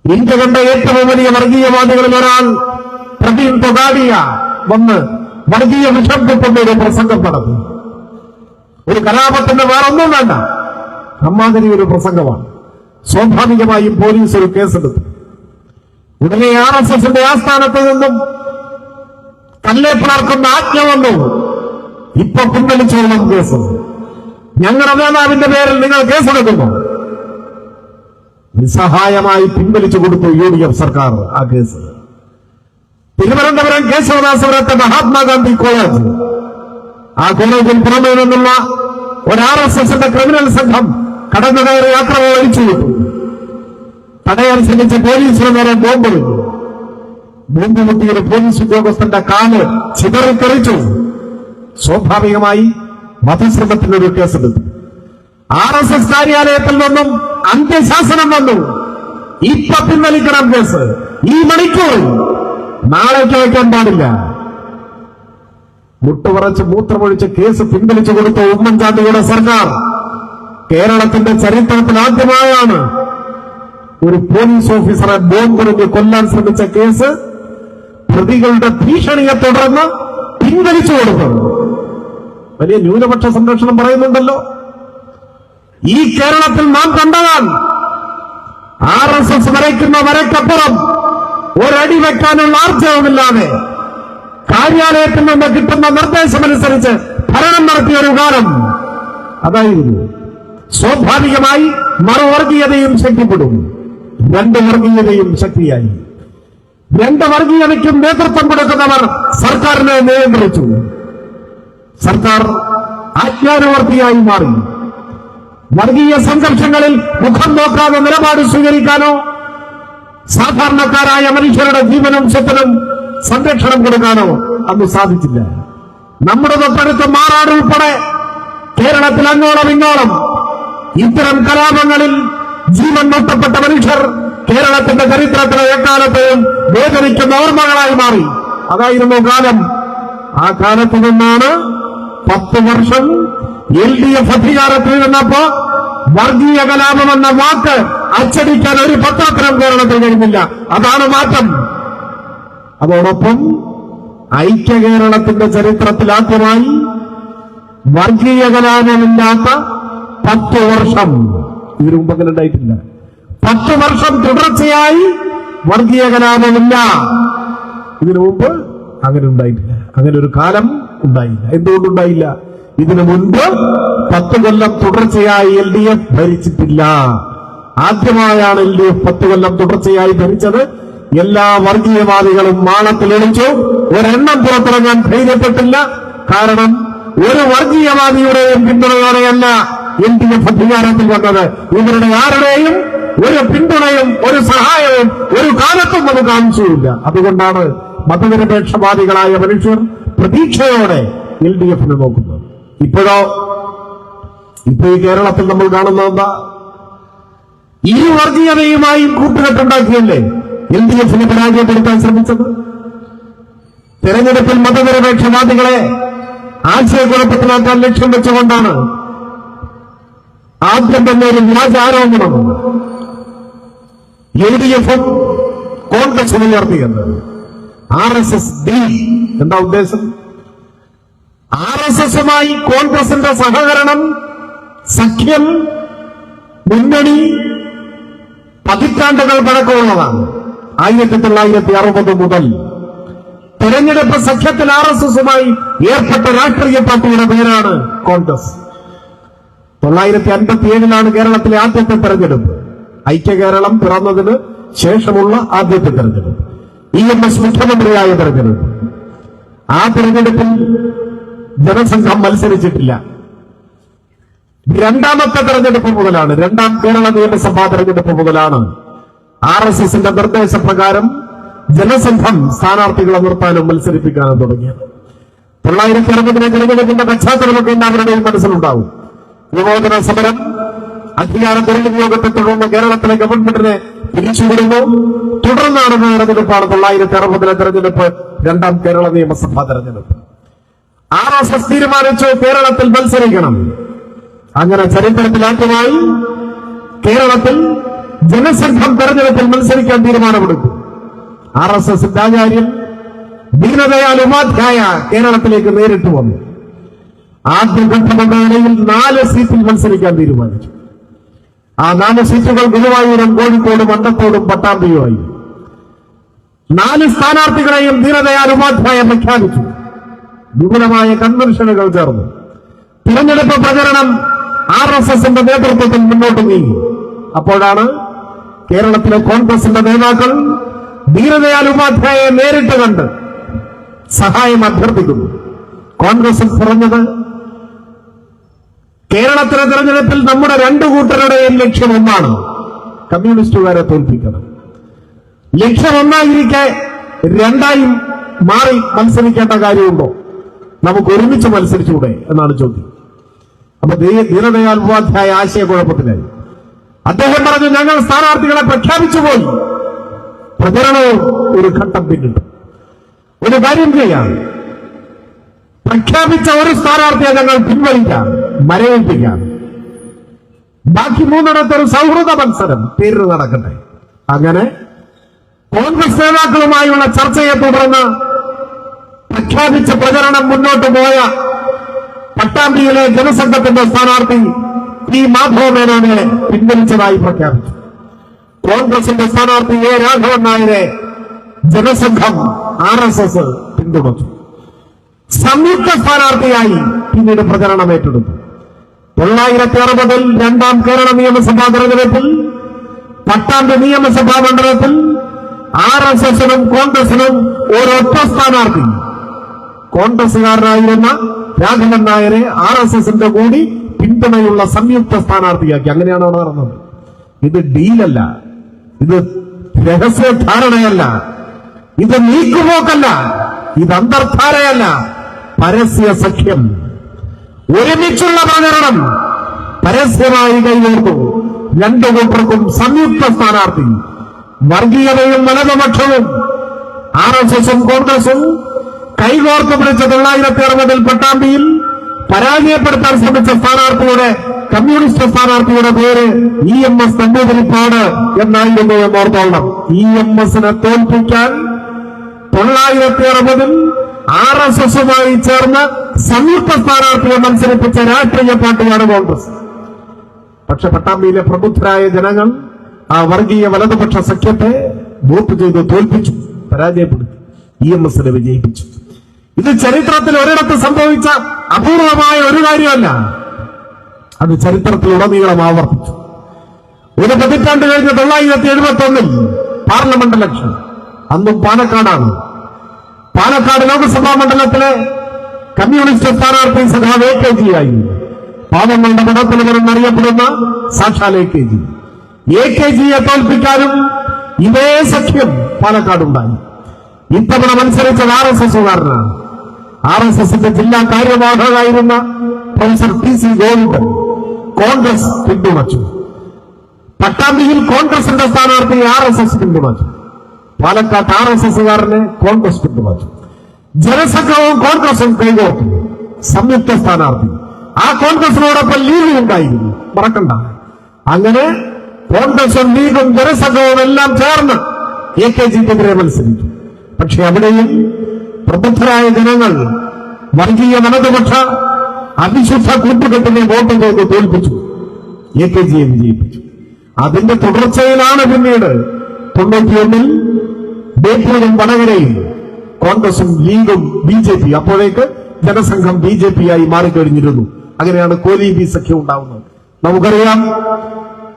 ഇന്ത്യ കണ്ട ഏറ്റവും വലിയ വർഗീയവാദികളിൽ ഒരാൾ പ്രവീൺ തൊഗാഡിയ വന്ന് വർഗീയ വിഷംകൊണ്ടുള്ള ഒരു പ്രസംഗം നടത്തി. ഒരു കലാപത്തിന്റെ വേറൊന്നും വേണ്ട, അമ്മാതിരി ഒരു പ്രസംഗമാണ്. സ്വാഭാവികമായും പോലീസ് ഒരു കേസെടുത്തു. ഉടനെ RSSന്റെ ആസ്ഥാനത്ത് നിന്നും തല്ലേപ്പിളർക്കുന്ന ആജ്ഞ വന്നു. ഇപ്പൊ പിൻവലിച്ചോളണം കേസ്. ഞങ്ങളുടെ നേതാവിന്റെ പേരിൽ നിങ്ങൾ കേസെടുക്കുന്നു. നിസ്സഹായമായി പിൻവലിച്ചു കൊടുത്തു UDF സർക്കാർ ആ കേസ്. തിരുവനന്തപുരം കേശവദാസപുരത്തെ മഹാത്മാഗാന്ധി കോളേജ്, ആ കോളേജിൽ പുറമെ നിന്നുള്ള ഒരു RSSന്റെ ക്രിമിനൽ സംഘം കടന്നു കയറി ആക്രമണം അഴിച്ചുവിട്ടു. തടയാൻ ശ്രമിച്ച പോലീസിന് നേരെ ബോംബെറിഞ്ഞു. ബോംബ് പൊട്ടിയൊരു പോലീസ് ഉദ്യോഗസ്ഥന്റെ കാല് ചിതറിത്തെറിച്ചു. സ്വാഭാവികമായി വധശ്രമത്തിനൊരു കേസെടുത്തു. RSS കാര്യാലയത്തിൽ നിന്നും അന്ത്യശാസനം വന്നു. ഇപ്പൊ പിൻവലിക്കണം കേസ്, ഈ മണിക്കൂറിൽ, നാളേക്ക് വയ്ക്കാൻ പാടില്ല. മുട്ടുപറച്ച് മൂത്രമൊഴിച്ച് കേസ് പിൻവലിച്ചു കൊടുത്ത ഉമ്മൻചാണ്ടിയുടെ സർക്കാർ കേരളത്തിന്റെ ചരിത്രത്തിൽ ആദ്യമായാണ് ഒരു പോലീസ് ഓഫീസറെ ബോംബെറിഞ്ഞ് കൊല്ലാൻ ശ്രമിച്ച കേസ് പ്രതികളുടെ ഭീഷണിയെ തുടർന്ന് പിൻവലിച്ചു കൊടുത്തത്. വലിയ ന്യൂനപക്ഷ സംരക്ഷണം പറയുന്നുണ്ടല്ലോ. ഈ കേരളത്തിൽ നാം കണ്ടതാണ്. RSS വരയ്ക്കുന്ന വരയ്ക്കപ്പുറം ഒരടി വെക്കാനുള്ള ആർജവമില്ലാതെ കാര്യാലയത്തിൽ നിന്ന് കിട്ടുന്ന നിർദ്ദേശമനുസരിച്ച് ഭരണം നടത്തിയ ഒരു കാലം അതായിരുന്നു. സ്വാഭാവികമായി മറുവർഗീയതയും ശക്തിപ്പെടും. രണ്ട് വർഗീയതയും ശക്തിയായി. രണ്ട് വർഗീയതയ്ക്കും നേതൃത്വം കൊടുക്കുന്നവർ സർക്കാരിനെ നിയന്ത്രിച്ചു. സർക്കാർ ആജ്ഞാനുവർത്തിയായി മാറി. വർഗീയ സംഘർഷങ്ങളിൽ മുഖം നോക്കാതെ നിലപാട് സ്വീകരിക്കാനോ സാധാരണക്കാരായ മനുഷ്യരുടെ ജീവനും സ്വത്തിനും സംരക്ഷണം കൊടുക്കാനോ അന്ന് സാധിച്ചില്ല. നമ്മുടെ തൊട്ടടുത്ത് മാറാട് ഉൾപ്പെടെ കേരളത്തിൽ അങ്ങോളം ഇങ്ങോളം ഇത്തരം കലാപങ്ങളിൽ ജീവൻ നഷ്ടപ്പെട്ട മനുഷ്യർ കേരളത്തിന്റെ ചരിത്രത്തിലെ എക്കാലത്തെയും വേദനിക്കുന്ന ഓർമ്മകളായി മാറി. അതായിരുന്നു കാലം. ആ കാലത്ത് നിന്നാണ് 10 വർഷം LDF അധികാരത്തിൽ നിന്നപ്പോ വർഗീയ കലാപം എന്ന വാക്ക് അച്ചടിക്കാൻ ഒരു പത്രത്തിനും കേരളത്തിൽ കഴിഞ്ഞില്ല. അതാണ് മാറ്റം. അതോടൊപ്പം ഐക്യ കേരളത്തിന്റെ ചരിത്രത്തിൽ ആദ്യമായി വർഗീയ കലാപമില്ലാത്ത 10 വർഷം ഇതിനു മുമ്പ് അങ്ങനെ ഉണ്ടായിട്ടില്ല. 10 വർഷം തുടർച്ചയായി വർഗീയ കലാപമില്ല. ഇതിനു മുമ്പ് അങ്ങനെ ഉണ്ടായിട്ടില്ല. അങ്ങനെ ഒരു കാലം ഉണ്ടായില്ല. എന്തുകൊണ്ടുണ്ടായില്ല? ഇതിനു മുൻപ് 10 കൊല്ലം തുടർച്ചയായി LDF ഭരിച്ചിട്ടില്ല. ആദ്യമായാണ് LDF 10 കൊല്ലം തുടർച്ചയായി ഭരിച്ചത്. എല്ലാ വർഗീയവാദികളും മാളത്തിലെളിച്ചു. ഒരെണ്ണം പുറത്തിറങ്ങാൻ ധൈര്യപ്പെട്ടില്ല. കാരണം ഒരു വർഗീയവാദിയുടെയും പിന്തുണയോടെയല്ല LDF അധികാരത്തിൽ വന്നത്. ഇവരുടെ ആരുടെയും ഒരു പിന്തുണയും ഒരു സഹായവും ഒരു കാലത്തും നമുക്ക് ആവശ്യമില്ല. അതുകൊണ്ടാണ് മതനിരപേക്ഷവാദികളായ മനുഷ്യർ പ്രതീക്ഷയോടെ LDFനെ നോക്കുന്നത്. ഇപ്പോഴോ ഇപ്പൊ ഈ കേരളത്തിൽ നമ്മൾ കാണുന്നത് എന്താ? ഈ വർഗീയതയുമായും കൂട്ടുകെട്ടുണ്ടാക്കിയല്ലേ LDFനെ പരാജയപ്പെടുത്താൻ ശ്രമിച്ചത്. തെരഞ്ഞെടുപ്പിൽ മതനിരപേക്ഷവാദികളെ ആശയക്കുഴപ്പത്തിലാക്കാൻ ലക്ഷ്യം വെച്ചുകൊണ്ടാണ് ആദ്യം തന്നെ ഒരു വ്യാജ ആരോപണം LDFും കോൺഗ്രസും ഉയർത്തിയത്. RSS ഡീൽ എന്താ ഉദ്ദേശം? RSSുമായി കോൺഗ്രസിന്റെ സഹകരണം, സഖ്യം, മുന്നണി പതിറ്റാണ്ടുകൾ പഴക്കമുള്ളതാണ്. 1960 മുതൽ തെരഞ്ഞെടുപ്പ് സഖ്യത്തിൽ RSSുമായി ഏർപ്പെട്ട രാഷ്ട്രീയ പാർട്ടിയുടെ പേരാണ് കോൺഗ്രസ്. 957 കേരളത്തിലെ ആദ്യത്തെ തെരഞ്ഞെടുപ്പ്. ഐക്യ കേരളം പിറന്നതിന് ശേഷമുള്ള ആദ്യത്തെ തെരഞ്ഞെടുപ്പ്. EMS മുഖ്യമന്ത്രിയായ തെരഞ്ഞെടുപ്പ്. ആ തെരഞ്ഞെടുപ്പിൽ ജനസംഘം മത്സരിച്ചിട്ടില്ല. രണ്ടാമത്തെ തെരഞ്ഞെടുപ്പ് മുതലാണ്, രണ്ടാം കേരള നിയമസഭാ തെരഞ്ഞെടുപ്പ് മുതലാണ് RSSന്റെ നിർദ്ദേശപ്രകാരം ജനസംഘം സ്ഥാനാർത്ഥികളെ നിർത്താനും മത്സരിപ്പിക്കാനും തുടങ്ങിയത്. 960 തെരഞ്ഞെടുപ്പിന്റെ പശ്ചാത്തലമൊക്കെ എല്ലാവരുടെയും മനസ്സിലുണ്ടാവും. വിമോചന സമരം, അധികാര ദുർവിനിയോഗത്തെ തുടർന്ന് കേരളത്തിലെ ഗവൺമെന്റിനെ പിരിച്ചുവിടുന്നു. തുടർന്നാണ് തെരഞ്ഞെടുപ്പാണ് 960 തെരഞ്ഞെടുപ്പ്, രണ്ടാം കേരള നിയമസഭാ തെരഞ്ഞെടുപ്പ്. RSS തീരുമാനിച്ചു കേരളത്തിൽ മത്സരിക്കണം. അങ്ങനെ ചരിത്രത്തിൽ ആദ്യമായി കേരളത്തിൽ ജനസംഘം തെരഞ്ഞെടുപ്പിൽ മത്സരിക്കാൻ തീരുമാനമെടുത്തു. RSSന്റെ ആചാര്യൻ ദീനദയാൽ ഉപാധ്യായ കേരളത്തിലേക്ക് നേരിട്ട് വന്നു. ആദ്യഘട്ടമെന്ന നിലയിൽ 4 സീറ്റിൽ മത്സരിക്കാൻ തീരുമാനിച്ചു. ആ 4 സീറ്റുകൾ ഗുരുവായൂരും കോഴിക്കോടും വണ്ടത്തോടും പട്ടാമ്പിയുമായി. 4 സ്ഥാനാർത്ഥികളെയും ദീനദയാൽ ഉപാധ്യായ പ്രഖ്യാപിച്ചു. വിപുലമായ കൺവെൻഷനുകൾ ചേർന്നു. തിരഞ്ഞെടുപ്പ് പ്രചരണം RSSന്റെ നേതൃത്വത്തിൽ മുന്നോട്ട് നീങ്ങി. അപ്പോഴാണ് കേരളത്തിലെ കോൺഗ്രസിന്റെ നേതാക്കൾ ദീനദയാൽ ഉപാധ്യായയെ നേരിട്ട് കണ്ട് സഹായം അഭ്യർത്ഥിക്കുന്നു. കോൺഗ്രസ് പറഞ്ഞത്, കേരളത്തിലെ തെരഞ്ഞെടുപ്പിൽ നമ്മുടെ 2 കൂട്ടരുടെയും ലക്ഷ്യം ഒന്നാണ്, കമ്മ്യൂണിസ്റ്റുകാരെ തോൽപ്പിക്കണം. ലക്ഷ്യം ഒന്നായിരിക്കെ രണ്ടായും മാറി മത്സരിക്കേണ്ട കാര്യമുണ്ടോ? നമുക്ക് ഒരുമിച്ച് മത്സരിച്ചുകൂടെ എന്നാണ് ചോദ്യം. അപ്പൊ ദീനദയാൽ ഉപാധ്യായ ആശയക്കുഴപ്പത്തിലായി. അദ്ദേഹം പറഞ്ഞു, ഞങ്ങൾ സ്ഥാനാർത്ഥികളെ പ്രഖ്യാപിച്ചു പോയി. പ്രചരണവും ഒരു ഘട്ടം പിന്നിട്ടു. ഒരു കാര്യം ചെയ്യാം, പ്രഖ്യാപിച്ച ഒരു സ്ഥാനാർത്ഥിയെ ഞങ്ങൾ പിൻവലിക്കാം, മരവിപ്പിക്കാം. ബാക്കി 3 ഒരു സൗഹൃദ മത്സരം പേരിൽ നടക്കട്ടെ. അങ്ങനെ കോൺഗ്രസ് നേതാക്കളുമായുള്ള ചർച്ചയെ തുടർന്ന് പ്രഖ്യാപിച്ച പ്രചരണം മുന്നോട്ട് പോയ പട്ടാമ്പിയിലെ ജനസംഘത്തിന്റെ സ്ഥാനാർത്ഥി P. മാധവ മേനോനെ പിൻവലിച്ചതായി പ്രഖ്യാപിച്ചു. കോൺഗ്രസിന്റെ സ്ഥാനാർത്ഥി A. രാഘവൻ നായരെ ജനസംഘം RSS പിന്തുണച്ചു. സംയുക്ത സ്ഥാനാർത്ഥിയായി പിന്നീട് പ്രചരണം ഏറ്റെടുത്തു. 1960 രണ്ടാം കേരള നിയമസഭാ തെരഞ്ഞെടുപ്പിൽ പട്ടാമ്പി നിയമസഭാ മണ്ഡലത്തിൽ RSSനും കോൺഗ്രസിനും ഒരൊറ്റ സ്ഥാനാർത്ഥി, കോൺഗ്രസുകാരനായിരുന്ന രാഘവൻ നായരെ RSSന്റെ കൂടി പിന്തുണയുള്ള സംയുക്ത സ്ഥാനാർത്ഥിയാക്കി. അങ്ങനെയാണ് അവിടെ നടന്നത്. ഇത് ഡീലല്ല, ഇത് രഹസ്യധാരണയല്ല, ഇത് നീക്കുപോക്കല്ല, ഇത് അന്തർധാരയല്ല, പരസ്യ സഖ്യം. ഒരുമിച്ചുള്ള പ്രചരണം, പരസ്യമായി കൈകോർത്തു. രണ്ടു കൂട്ടർക്കും സംയുക്ത സ്ഥാനാർത്ഥി. വർഗീയതയും വലതുപക്ഷവും RSSും കോൺഗ്രസും കൈകോർത്ത് പിടിച്ച 1960 പട്ടാമ്പിയിൽ പരാജയപ്പെടുത്താൻ ശ്രമിച്ച സ്ഥാനാർത്ഥിയുടെ, കമ്മ്യൂണിസ്റ്റ് സ്ഥാനാർത്ഥിയുടെ പേര് EMS നമ്പൂതിരിപ്പാട് എന്നായിരുന്നു എന്നോർത്തോളണം. EMSനെ തോൽപ്പിക്കാൻ 1960 RSSുമായി ചേർന്ന് സംയുക്ത സ്ഥാനാർത്ഥിയെ മത്സരിപ്പിച്ച രാഷ്ട്രീയ പാർട്ടിയാണ് കോൺഗ്രസ്. പക്ഷെ പട്ടാമ്പിയിലെ പ്രബുദ്ധരായ ജനങ്ങൾ ആ വർഗീയ വലതുപക്ഷ സഖ്യത്തെ വോട്ട് ചെയ്ത് തോൽപ്പിച്ചു, പരാജയപ്പെടുത്തി, EMSനെ വിജയിപ്പിച്ചു. ഇത് ചരിത്രത്തിൽ ഒരിടത്ത് സംഭവിച്ച അപൂർവമായ ഒരു കാര്യമല്ല, അത് ചരിത്രത്തിലുടനീളം ആവർത്തിച്ചു. ഒരു പതിറ്റാണ്ട് കഴിഞ്ഞ് 1971 പാർലമെന്റ് ഇലക്ഷൻ, അന്നും പാലക്കാടാണ്. പാലക്കാട് ലോക്സഭാ മണ്ഡലത്തിലെ കമ്മ്യൂണിസ്റ്റ് സ്ഥാനാർത്ഥി സഖാവ് AKG ആയിരുന്നു. പാവങ്ങളുടെ മഠത്തിലെന്നറിയപ്പെടുന്ന സാക്ഷാൽ AKGയെ തോൽപ്പിക്കാനും ഇതേ സഖ്യം പാലക്കാടുണ്ടായി. ഇത്തവണ മത്സരിച്ചത് RSSകാരനാണ്. RSSന്റെ ജില്ലാ കാര്യവാഹകരായിരുന്ന പ്രൊഫസർ TC ഗോവിന്ദൻ കോൺഗ്രസ് പിന്തുണച്ചു. പട്ടാമ്പിയിൽ കോൺഗ്രസിന്റെ സ്ഥാനാർത്ഥി RSS പിന്തുണച്ചു. പാലക്കാട്ട് RSSകാരനെ കോൺഗ്രസ് പിന്തുണച്ചു. ജനസംഘവും കോൺഗ്രസും കൈകോർത്തു, സംയുക്ത സ്ഥാനാർത്ഥി. ആ കോൺഗ്രസിനോടൊപ്പം ലീഗും ഉണ്ടായിരുന്നു, മറക്കണ്ട. അങ്ങനെ കോൺഗ്രസും ലീഗും ജനസംഘവും എല്ലാം ചേർന്ന് AKGക്കെതിരെ മത്സരിച്ചു. പക്ഷെ അവിടെയും പ്രബുദ്ധരായ ജനങ്ങൾ വർഗീയ വലതുപക്ഷ അവിശുദ്ധ കൂട്ടുകെട്ടിനെ വോട്ട് ചെയ്ത് തോൽപ്പിച്ചു, AKGയെ വിജയിപ്പിച്ചു. അതിന്റെ തുടർച്ചയിലാണ് പിന്നീട് 91 ബേപ്പൂരും വടകരയും കോൺഗ്രസും ലീഗും BJP, അപ്പോഴേക്ക് ജനസംഘം BJP ആയി മാറിക്കഴിഞ്ഞിരുന്നു. അങ്ങനെയാണ് കോലീബി സഖ്യം ഉണ്ടാവുന്നത്. നമുക്കറിയാം,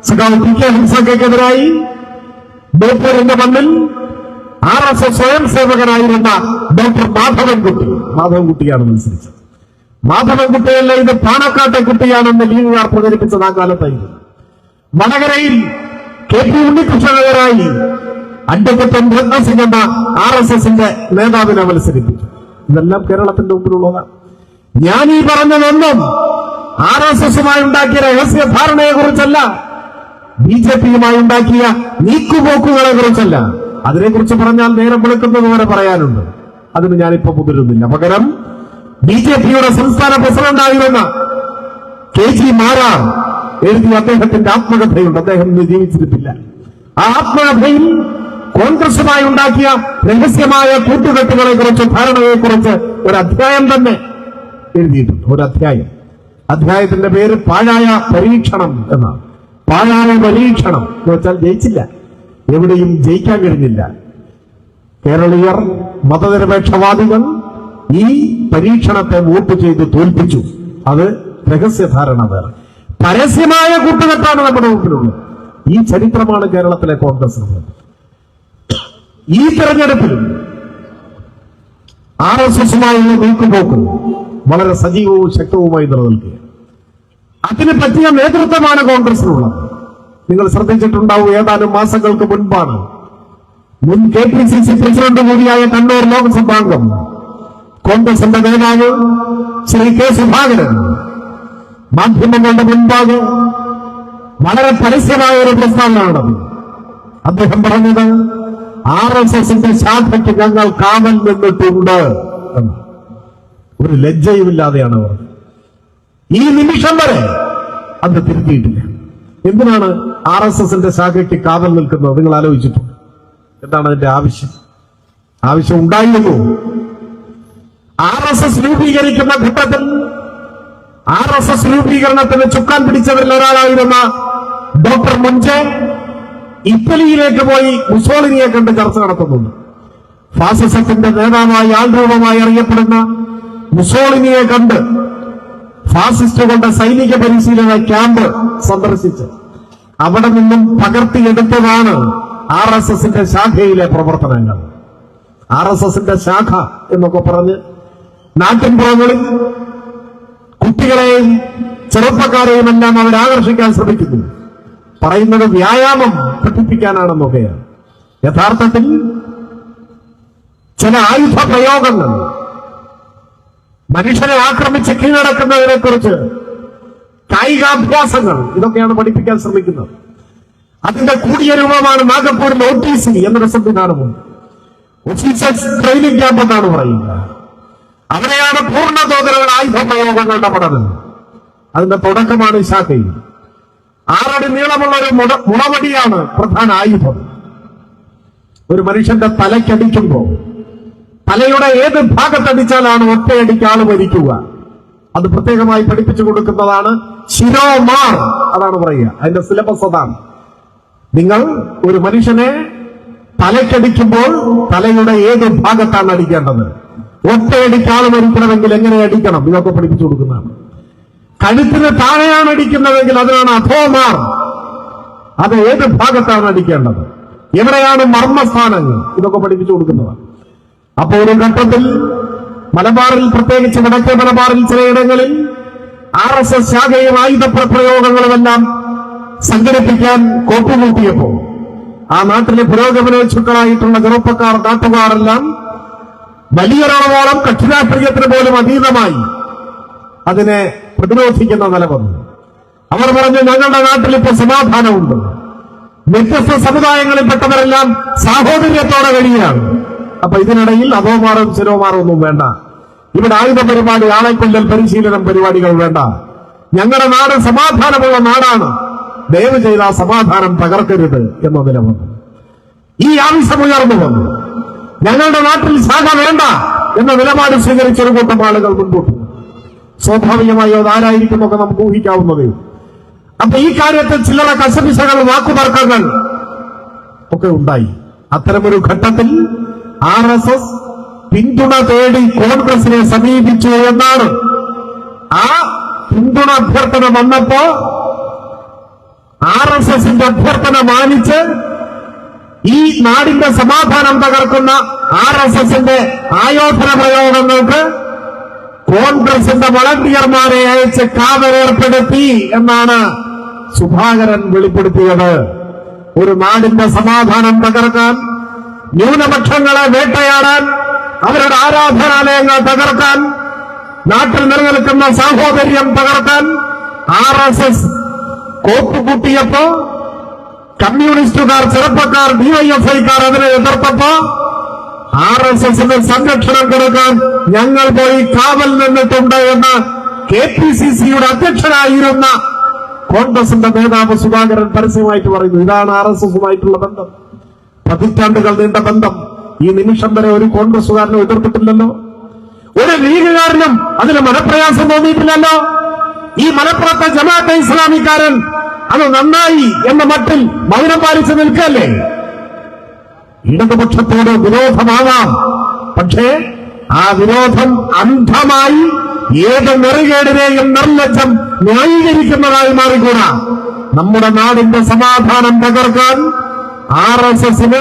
സഖാവ് PK ഹംസക്കെതിരായി ബേപ്പൂരിന്റെ മണ്ണിൽ RSS സ്വയം സേവകനായിരുന്ന ഡോക്ടർ മാധവൻകുട്ടിയാണ് മത്സരിച്ചത്. മാധവൻകുട്ടിയല്ല, ഇത് പാണക്കാട്ടെ കുട്ടിയാണെന്ന് ലീഗുകാർ പ്രചരിപ്പിച്ചത് ആ കാലത്തായിരുന്നു. വടകരയിൽ KP ഉണ്ണികൃഷ്ണനെതിരായി അഡ്വക്കറ്റ് രത്നസിംഗ് എന്ന RSSന്റെ നേതാവിനെ മത്സരിപ്പിച്ചു. ഇതെല്ലാം കേരളത്തിന്റെ മുമ്പിലുള്ളതാണ്. ഞാൻ ഈ പറഞ്ഞതൊന്നും RSSുമായി ഉണ്ടാക്കിയ രഹസ്യധാരണയെ കുറിച്ചല്ല, BJPയുമായി ഉണ്ടാക്കിയ നീക്കുപോക്കുകളെ കുറിച്ചല്ല. അതിനെക്കുറിച്ച് പറഞ്ഞാൽ നേരം വെളുക്കുന്നത് വരെ പറയാനുണ്ട്. അതിന് ഞാനിപ്പോ മുതിരുന്നില്ല. പകരം BJPയുടെ സംസ്ഥാന പ്രസിഡന്റായിരുന്ന KG മാരാർ എഴുതിയ അദ്ദേഹത്തിന്റെ ആത്മകഥയുണ്ട്. അദ്ദേഹം ഇന്ന് ജീവിച്ചിരിപ്പില്ല. ആ ആത്മകഥയിൽ കോൺഗ്രസുമായി ഉണ്ടാക്കിയ രഹസ്യമായ കൂട്ടുകെട്ടുകളെ കുറിച്ച്, ധാരണയെക്കുറിച്ച് ഒരു അധ്യായം തന്നെ എഴുതിയിട്ടുണ്ട്. ഒരു അധ്യായത്തിന്റെ പേര് പാഴായ പരീക്ഷണം എന്നാണ്. പാഴായ പരീക്ഷണം എന്ന് വെച്ചാൽ ജയിച്ചില്ല, എവിടെയും ജയിക്കാൻ കഴിഞ്ഞില്ല. കേരളീയർ മതനിരപേക്ഷവാദികൾ ഈ പരീക്ഷണത്തെ വോട്ട് ചെയ്ത് തോൽപ്പിച്ചു. അത് രഹസ്യധാരണ വേറെ, പരസ്യമായ കൂട്ടുകെട്ടാണ് നമ്മുടെ മുമ്പിലുള്ളത്. ഈ ചരിത്രമാണ് കേരളത്തിലെ കോൺഗ്രസ്. ഈ തെരഞ്ഞെടുപ്പിലും RSSുമായുള്ള നീക്കുപോക്ക് വളരെ സജീവവും ശക്തവുമായി നിലനിൽക്കുക. അതിന് പറ്റിയ നേതൃത്വമാണ് കോൺഗ്രസിനുള്ളത്. നിങ്ങൾ ശ്രദ്ധിച്ചിട്ടുണ്ടാവും, ഏതാനും മാസങ്ങൾക്ക് മുൻപാണ് മുൻ KPCC പ്രസിഡന്റ് കൂടിയായ കണ്ണൂർ ലോക്സഭാംഗം കോൺഗ്രസിന്റെ നേതാവ് ശ്രീ K സുധാകരൻ മാധ്യമങ്ങളുടെ മുൻപാകെ വളരെ പരസ്യമായ ഒരു പ്രസ്താവന നടത്തി. അദ്ദേഹം പറഞ്ഞത്, RSSന്റെ ശാഖയ്ക്ക് ഞങ്ങൾ കാവൽ നിന്നിട്ടുണ്ട്. ഒരു ലജ്ജയുമില്ലാതെയാണ് അവർ ഈ നിമിഷം വരെ അത് തിരുത്തിയിട്ടില്ല. എന്തിനാണ് RSSന്റെ ശാഖയ്ക്ക് കാവൽ നിൽക്കുന്നത്? നിങ്ങൾ ആലോചിച്ചിട്ടുണ്ട്? എന്താണ് അതിന്റെ ആവശ്യം ഉണ്ടായിരുന്നു? RSS രൂപീകരിക്കുന്ന ഘട്ടത്തിൽ RSS രൂപീകരണത്തിന് ചുക്കാൻ പിടിച്ചവരിൽ ഒരാളായിരുന്ന ഡോക്ടർ മുൻചെ ഇറ്റലിയിലേക്ക് പോയി മുസോളിനിയെ കണ്ട് ചർച്ച നടത്തുന്നുണ്ട്. ഫാസിസത്തിന്റെ നേതാവായി, ആൾരൂപമായി അറിയപ്പെടുന്ന മുസോളിനിയെ കണ്ട് ഫാസിസ്റ്റുകളുടെ സൈനിക പരിശീലന ക്യാമ്പ് സന്ദർശിച്ച് അവിടെ നിന്നും പകർത്തിയെടുത്തതാണ് RSSന്റെ ശാഖയിലെ പ്രവർത്തനങ്ങൾ. RSSന്റെ ശാഖ എന്നൊക്കെ പറഞ്ഞ് നാട്ടിൻപുറങ്ങളിൽ കുട്ടികളെയും ചെറുപ്പക്കാരെയും എല്ലാം അവരാകർഷിക്കാൻ ശ്രമിക്കുന്നു. പറയുന്നത് വ്യായാമം പഠിപ്പിക്കാനാണെന്നൊക്കെയാണ്. യഥാർത്ഥത്തിൽ ചില ആയുധ പ്രയോഗങ്ങൾ മനുഷ്യനെ ആക്രമിച്ച് കീഴടക്കുന്നതിനെ കുറിച്ച് കായികാഭ്യാസങ്ങൾ ഇതൊക്കെയാണ് പഠിപ്പിക്കാൻ ശ്രമിക്കുന്നത്. അതിന്റെ കൂടിയ രൂപമാണ് നാഗപ്പൂരിൽ OTC എന്നൊരു സംവിധാനമുണ്ട്. ഓഫീസേഴ്സ് ട്രെയിനിങ് ക്യാമ്പ് എന്നാണ് പറയുന്നത്. അവിടെയാണ് പൂർണ്ണതോതിലുള്ള ആയുധ പ്രയോഗങ്ങളുടെ പഠനം. അതിന്റെ തുടക്കമാണ് ശാഖയിൽ. 6 അടി നീളമുള്ള ഒരു മുളവടിയാണ് പ്രധാന ആയുധം. ഒരു മനുഷ്യന്റെ തലയ്ക്കടിക്കുമ്പോൾ തലയുടെ ഏത് ഭാഗത്തടിച്ചാലാണ് ഒറ്റയടിക്ക് ആള് മരിക്കുക, അത് പ്രത്യേകമായി പഠിപ്പിച്ചു കൊടുക്കുന്നതാണ് ശിരോമാർ. അതാണ് പറയുക, അതിന്റെ സിലബസ് അതാണ്. നിങ്ങൾ ഒരു മനുഷ്യനെ തലയ്ക്കടിക്കുമ്പോൾ തലയുടെ ഏത് ഭാഗത്താണ് അടിക്കേണ്ടത്, ഒറ്റയടിക്ക് ആള് മരിക്കണമെങ്കിൽ എങ്ങനെ അടിക്കണം, ഇതൊക്കെ പഠിപ്പിച്ചു കൊടുക്കുന്നതാണ്. കഴുത്തിന് താഴെയാണ് അടിക്കുന്നതെങ്കിൽ അതിനാണ് അധോമാർ. അത് ഏത് ഭാഗത്താണ് അടിക്കേണ്ടത്, എവിടെയാണ് മർമ്മസ്ഥാനങ്ങൾ, ഇതൊക്കെ പഠിപ്പിച്ചു കൊടുക്കുന്നതാണ്. അപ്പോൾ ഒരു ഘട്ടത്തിൽ മലബാറിൽ, പ്രത്യേകിച്ച് വടക്കേ മലബാറിൽ ചിലയിടങ്ങളിൽ RSS ശാഖയും ആയുധ പ്രയോഗങ്ങളുമെല്ലാം സംഘടിപ്പിക്കാൻ കോപ്പുകൂട്ടിയപ്പോൾ ആ നാട്ടിലെ പുരോഗമനോത്സുക്കളായിട്ടുള്ള ചെറുപ്പക്കാർ, നാട്ടുകാരെല്ലാം വലിയൊരളവോളം കക്ഷിരാഷ്ട്രീയത്തിന് പോലും അതീതമായി അതിനെ പ്രതിരോധിക്കുന്ന നില വന്നു. അവർ പറഞ്ഞു, ഞങ്ങളുടെ നാട്ടിൽ ഇപ്പോൾ സമാധാനമുണ്ട്, വ്യത്യസ്ത സമുദായങ്ങളിൽപ്പെട്ടവരെല്ലാം സാഹോദര്യത്തോടെ കഴിയുകയാണ്. അപ്പൊ ഇതിനിടയിൽ അധോമാറും ശിരോമാറും ഒന്നും വേണ്ട, ഇവിടെ ആയുധ പരിപാടി, ആളെക്കൊല്ലൽ പരിശീലനം പരിപാടികൾ വേണ്ട. ഞങ്ങളുടെ നാട് സമാധാനമുള്ള നാടാണ്, ദയവ് ചെയ്ത് ആ സമാധാനം തകർക്കരുത് എന്ന നില വന്നു. ഈ ആവശ്യം ഉയർന്നു വന്നു. ഞങ്ങളുടെ നാട്ടിൽ ശാഖ വേണ്ട എന്ന നിലപാട് സ്വീകരിച്ചൊരു കൂട്ടം ആളുകൾ മുൻപോട്ട്. സ്വാഭാവികമായി അതാരായിരിക്കുമൊക്കെ നമുക്ക് ഊഹിക്കാവുന്നതേ. അപ്പൊ ഈ കാര്യത്തിൽ ചില്ലറ കശപിശകൾ, വാക്കുതർക്കങ്ങൾ ഒക്കെ ഉണ്ടായി. അത്തരമൊരു ഘട്ടത്തിൽ RSS പിന്തുണ തേടി കോൺഗ്രസിനെ സമീപിച്ചു എന്നാണ്. ആ പിന്തുണ അഭ്യർത്ഥന വന്നപ്പോ RSSന്റെ അഭ്യർത്ഥന മാനിച്ച് ഈ നാടിന്റെ സമാധാനം തകർക്കുന്ന RSSന്റെ ആയോധന പ്രയോഗങ്ങൾക്ക് കോൺഗ്രസിന്റെ വളണ്ടിയർമാരെ അയച്ച് കാവലേർപ്പെടുത്തി എന്നാണ് സുധാകരൻ വെളിപ്പെടുത്തിയത്. ഒരു നാടിന്റെ സമാധാനം തകർക്കാൻ, ന്യൂനപക്ഷങ്ങളെ വേട്ടയാടാൻ, അവരുടെ ആരാധനാലയങ്ങൾ തകർക്കാൻ, നാട്ടിൽ നിലനിൽക്കുന്ന സാഹോദര്യം തകർക്കാൻ RSS കോപ്പുകൂട്ടിയപ്പോ കമ്മ്യൂണിസ്റ്റുകാർ, ചെറുപ്പക്കാർ, DYFIക്കാർ അതിനെ എതിർത്തപ്പോ RSSന് സംരക്ഷണം കൊടുക്കാൻ ഞങ്ങൾ പോയി കാവൽ നിന്നിട്ടുണ്ട് എന്ന് KPCCയുടെ അധ്യക്ഷനായിരുന്ന കോൺഗ്രസിന്റെ നേതാവ് സുധാകരൻ പരസ്യമായിട്ട് പറയുന്നു. ഇതാണ് RSSുമായിട്ടുള്ള ബന്ധം, പതിറ്റാണ്ടുകൾ നീണ്ട ബന്ധം. ഈ നിമിഷം വരെ ഒരു കോൺഗ്രസുകാരനും എതിർത്തിട്ടില്ലല്ലോ, ഒരു ലീഗുകാരനും അതിന് മനപ്രയാസം തോന്നിയിട്ടില്ലല്ലോ. ഈ മലപ്പുറത്തെ ജമാഅത്തെ ഇസ്ലാമിക്കാരൻ അത് നന്നായി എന്ന മട്ടിൽ മൗനം പാലിച്ചു നിൽക്കല്ലേ. ഇടതുപക്ഷത്തോട് വിരോധമാവാം, പക്ഷേ ആ വിരോധം അന്ധമായി ഏത് നെറുകേടിനെയും നിർലജ്ജം ന്യായീകരിക്കുന്നതായി മാറിക്കൂടാ. നമ്മുടെ നാടിന്റെ സമാധാനം തകർക്കാൻ RSSന്